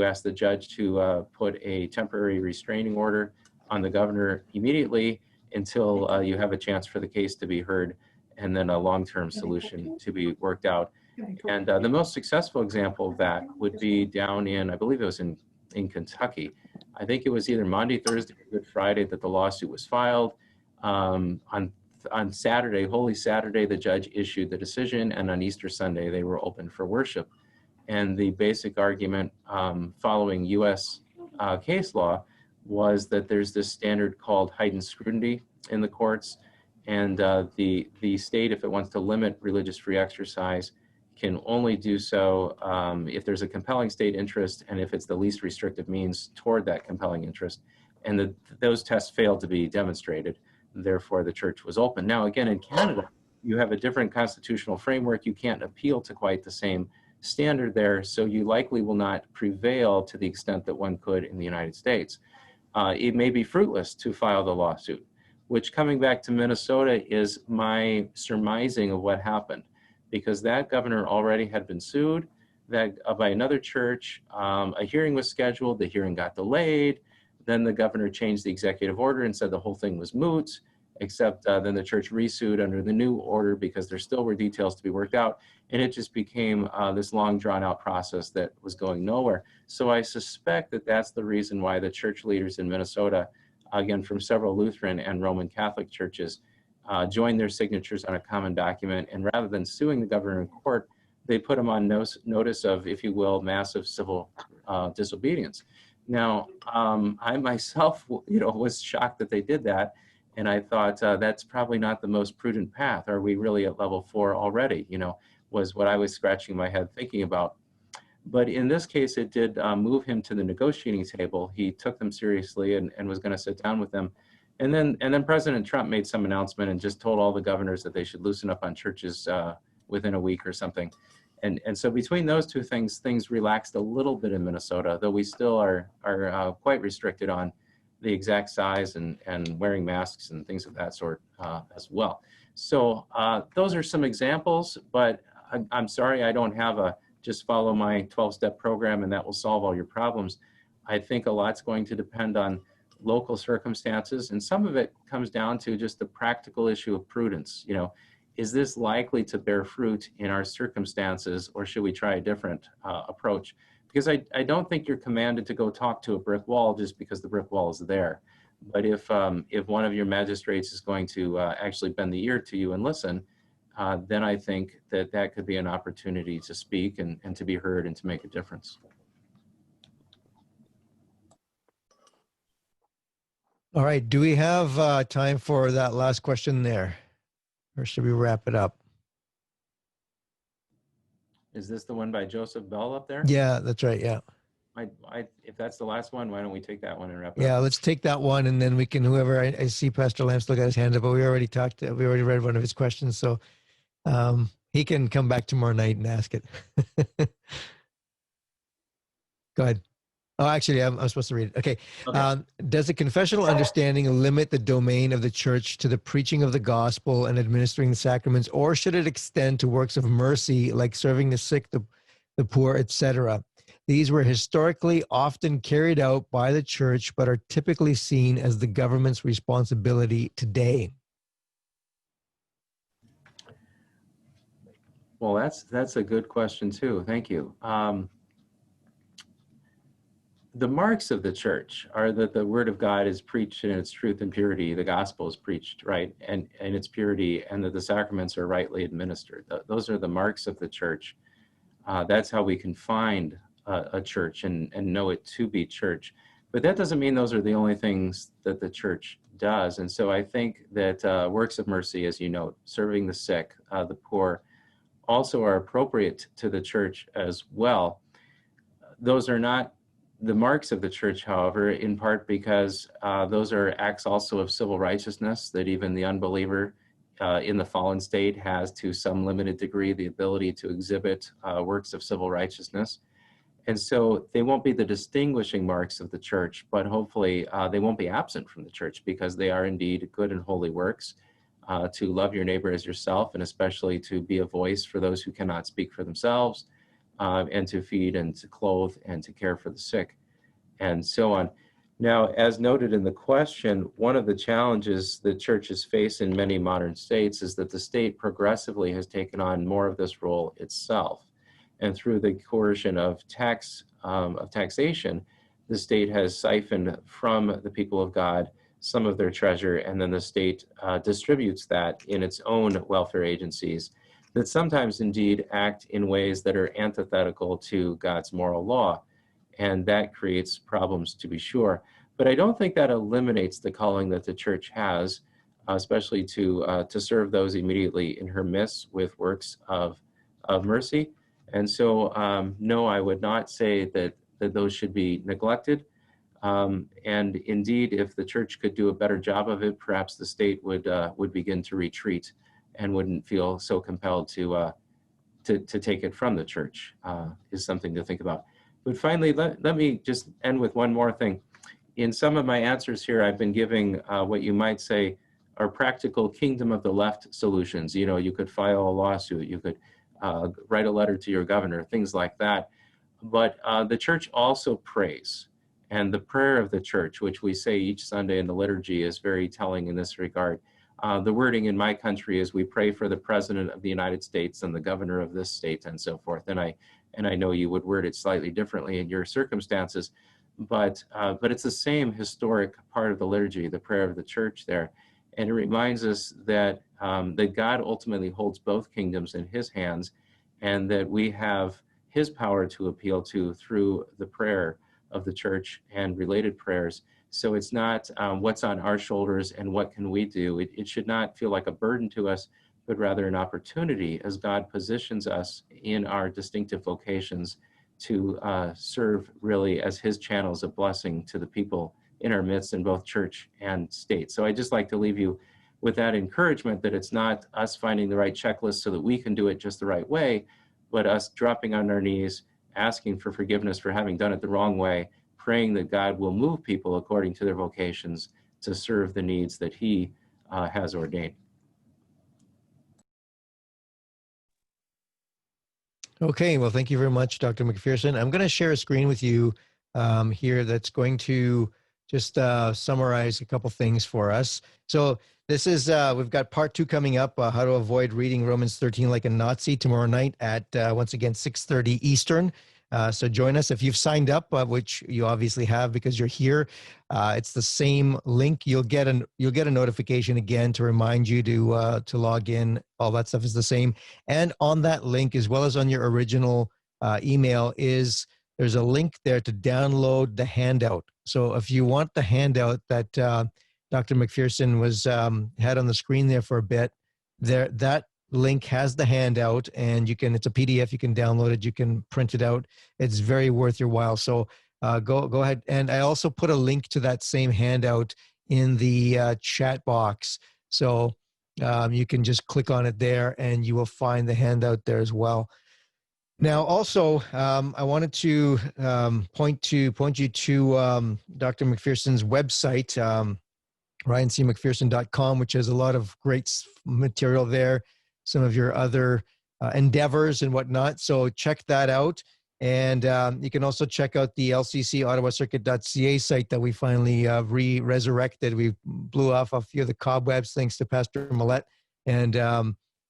ask the judge to put a temporary restraining order on the governor immediately until you have a chance for the case to be heard, and then a long-term solution to be worked out. And the most successful example of that would be down in, I believe it was in Kentucky. I think it was either Monday, Thursday, or Good Friday that the lawsuit was filed. On Saturday, Holy Saturday, the judge issued the decision, and on Easter Sunday, they were open for worship. And the basic argument following U.S. Case law was that there's this standard called heightened scrutiny in the courts, and the state, if it wants to limit religious free exercise, can only do so if there's a compelling state interest and if it's the least restrictive means toward that compelling interest. And those tests failed to be demonstrated. Therefore, the church was open. Now, again, in Canada, you have a different constitutional framework. You can't appeal to quite the same standard there, so you likely will not prevail to the extent that one could in the United States. It may be fruitless to file the lawsuit, which, coming back to Minnesota, is my surmising of what happened, because that governor already had been sued by another church. A hearing was scheduled. The hearing got delayed. Then the governor changed the executive order and said the whole thing was moot, except then the church resued under the new order because there still were details to be worked out. And it just became this long drawn out process that was going nowhere. So I suspect that that's the reason why the church leaders in Minnesota, again, from several Lutheran and Roman Catholic churches, joined their signatures on a common document. And rather than suing the governor in court, they put him on notice of, if you will, massive civil disobedience. Now, I myself, was shocked that they did that. And I thought that's probably not the most prudent path. Are we really at level 4 already? Was what I was scratching my head thinking about. But in this case, it did move him to the negotiating table. He took them seriously and was going to sit down with them. And then President Trump made some announcement and just told all the governors that they should loosen up on churches within a week or something. And so between those two things relaxed a little bit in Minnesota, though we still are quite restricted on the exact size and wearing masks and things of that sort as well. So those are some examples, but I'm sorry I don't have a just follow my 12-step program and that will solve all your problems. I think a lot's going to depend on local circumstances, and some of it comes down to just the practical issue of prudence. You know, is this likely to bear fruit in our circumstances, or should we try a different approach? Because I don't think you're commanded to go talk to a brick wall just because the brick wall is there. But if one of your magistrates is going to actually bend the ear to you and listen, then I think that that could be an opportunity to speak and to be heard and to make a difference. All right. Do we have time for that last question there? Or should we wrap it up? Is this the one by Joseph Bell up there? Yeah, that's right. Yeah. If that's the last one, why don't we take that one and wrap it up? Yeah, let's take that one, and then we can, whoever, I see Pastor Lamb still got his hand up, but we already read one of his questions, so he can come back tomorrow night and ask it. Go ahead. Oh, actually, I'm supposed to read it. Okay. Okay. Does the confessional understanding limit the domain of the church to the preaching of the gospel and administering the sacraments, or should it extend to works of mercy like serving the sick, the poor, etc.? These were historically often carried out by the church, but are typically seen as the government's responsibility today. Well, that's a good question too. Thank you. The marks of the church are that the word of God is preached in its truth and purity. The gospel is preached, right, and its purity, and that the sacraments are rightly administered. Those are the marks of the church. That's how we can find a church and know it to be church. But that doesn't mean those are the only things that the church does. And so I think that works of mercy, as you note, serving the sick, the poor, also are appropriate to the church as well. Those are not the marks of the church, however, in part because those are acts also of civil righteousness that even the unbeliever in the fallen state has, to some limited degree, the ability to exhibit works of civil righteousness. And so they won't be the distinguishing marks of the church, but hopefully they won't be absent from the church, because they are indeed good and holy works, to love your neighbor as yourself, and especially to be a voice for those who cannot speak for themselves, and to feed and to clothe and to care for the sick, and so on. Now, as noted in the question, one of the challenges that churches face in many modern states is that the state progressively has taken on more of this role itself. And through the coercion of taxation, the state has siphoned from the people of God some of their treasure, and then the state distributes that in its own welfare agencies that sometimes indeed act in ways that are antithetical to God's moral law. And that creates problems, to be sure. But I don't think that eliminates the calling that the church has, especially to serve those immediately in her midst with works of mercy. And so, no, I would not say that those should be neglected. And indeed, if the church could do a better job of it, perhaps the state would begin to retreat and wouldn't feel so compelled to take it from the church, is something to think about. But finally, let me just end with one more thing. In some of my answers here, I've been giving what you might say are practical kingdom of the left solutions. You know, you could file a lawsuit, you could write a letter to your governor, things like that. But the church also prays. And the prayer of the church, which we say each Sunday in the liturgy, is very telling in this regard. The wording in my country is we pray for the President of the United States and the governor of this state and so forth. And I know you would word it slightly differently in your circumstances, but it's the same historic part of the liturgy, the prayer of the church there. And it reminds us that that God ultimately holds both kingdoms in his hands, and that we have his power to appeal to through the prayer of the church and related prayers. So it's not what's on our shoulders and what can we do. It should not feel like a burden to us, but rather an opportunity as God positions us in our distinctive vocations to serve really as his channels of blessing to the people in our midst in both church and state. So I just like to leave you with that encouragement that it's not us finding the right checklist so that we can do it just the right way, but us dropping on our knees, asking for forgiveness for having done it the wrong way, praying that God will move people according to their vocations to serve the needs that he has ordained. Okay, well, thank you very much, Dr. MacPherson. I'm going to share a screen with you here that's going to just summarize a couple things for us. So this is, we've got part 2 coming up, how to avoid reading Romans 13 like a Nazi, tomorrow night at, once again, 6:30 Eastern. So join us if you've signed up, which you obviously have because you're here. It's the same link. You'll get a notification again to remind you to log in. All that stuff is the same. And on that link, as well as on your original email, there's a link there to download the handout. So if you want the handout that Dr. MacPherson had on the screen there for a bit, that link has the handout, and it's a PDF. You can download it. You can print it out. It's very worth your while. So go ahead. And I also put a link to that same handout in the chat box. So you can just click on it there and you will find the handout there as well. Now, also, I wanted to point you to Dr. MacPherson's website, ryancmacpherson.com, which has a lot of great material there, some of your other endeavors and whatnot. So check that out. And you can also check out the lcc-ottawacircuit.ca site that we finally resurrected. We blew off a few of the cobwebs thanks to Pastor Millette. And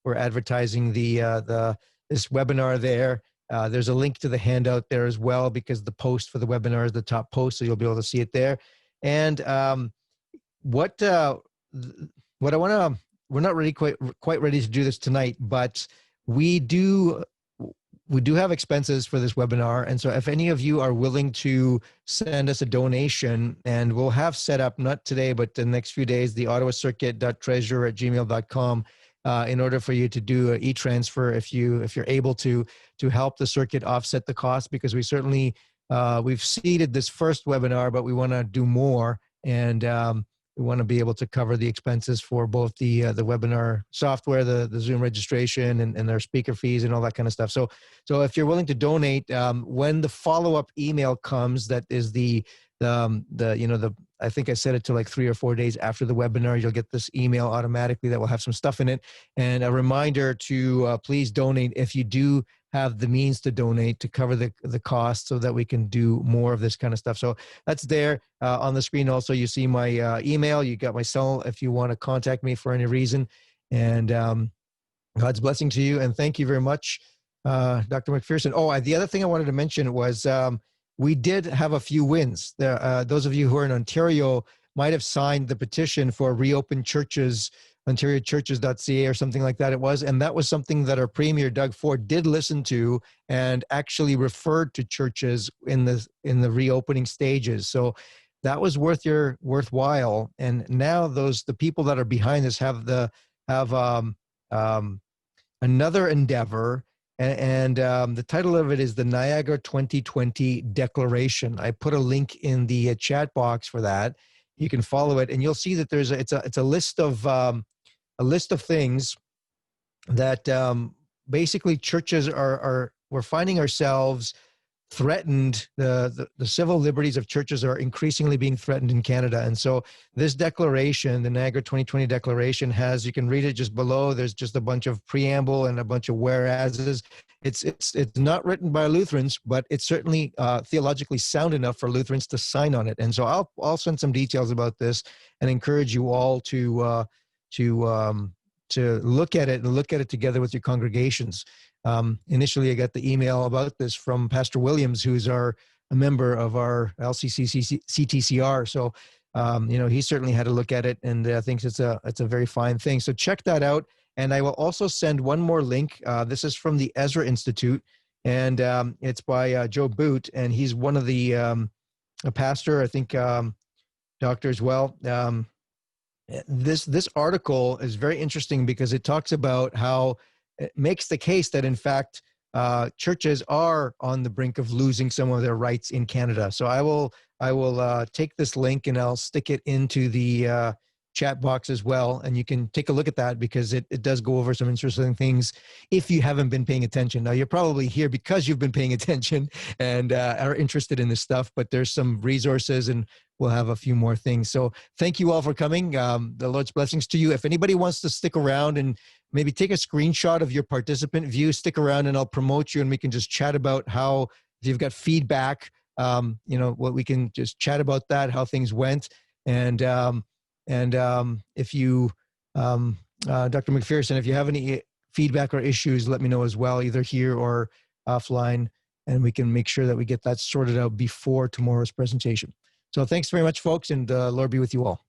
we're advertising this webinar there. There's a link to the handout there as well, because the post for the webinar is the top post, so you'll be able to see it there. And what I want to, we're not really quite ready to do this tonight, but we do have expenses for this webinar. And so if any of you are willing to send us a donation, and we'll have set up, not today, but the next few days, the ottawacircuit.treasure@gmail.com, in order for you to do an e-transfer if you're able to help the circuit offset the cost, because we certainly, we've seeded this first webinar, but we want to do more. And we want to be able to cover the expenses for both the webinar software, the Zoom registration, and their speaker fees and all that kind of stuff. So if you're willing to donate, when the follow-up email comes, that is I think I set it to like 3 or 4 days after the webinar, you'll get this email automatically that will have some stuff in it, and a reminder to please donate if you do have the means to donate to cover the cost, so that we can do more of this kind of stuff. So that's there on the screen. Also, you see my email. You got my cell if you want to contact me for any reason. And God's blessing to you. And thank you very much, Dr. MacPherson. Oh, the other thing I wanted to mention was we did have a few wins. Those of you who are in Ontario might have signed the petition for Reopen Churches, ontariochurches.ca or something like that it was. And that was something that our Premier, Doug Ford, did listen to and actually referred to churches in the reopening stages. So that was worthwhile. And now the people that are behind this have another endeavor. And the title of it is the Niagara 2020 Declaration. I put a link in the chat box for that. You can follow it, and you'll see that it's a list of things that basically churches we're finding ourselves threatened. The civil liberties of churches are increasingly being threatened in Canada. And so this declaration, the Niagara 2020 Declaration, you can read it just below. There's just a bunch of preamble and a bunch of whereases. It's not written by Lutherans, but it's certainly theologically sound enough for Lutherans to sign on it. And so I'll send some details about this and encourage you all to look at it and look at it together with your congregations. Initially, I got the email about this from Pastor Williams, who's a member of our LCC CTCR. So, he certainly had a look at it, and thinks it's a very fine thing. So check that out. And I will also send one more link. This is from the Ezra Institute, and it's by Joe Boot, and he's one of the a pastor, I think, doctor as well. This article is very interesting because it talks about how it makes the case that, in fact, churches are on the brink of losing some of their rights in Canada. So I will take this link and I'll stick it into the chat box as well, and you can take a look at that because it does go over some interesting things if you haven't been paying attention. Now, you're probably here because you've been paying attention and are interested in this stuff, but there's some resources and we'll have a few more things. So thank you all for coming. The Lord's blessings to you. If anybody wants to stick around and maybe take a screenshot of your participant view, stick around and I'll promote you and we can just chat about how, if you've got feedback, what we can just chat about that, how things went. And if you, Dr. MacPherson, if you have any feedback or issues, let me know as well, either here or offline, and we can make sure that we get that sorted out before tomorrow's presentation. So thanks very much, folks, and Lord be with you all.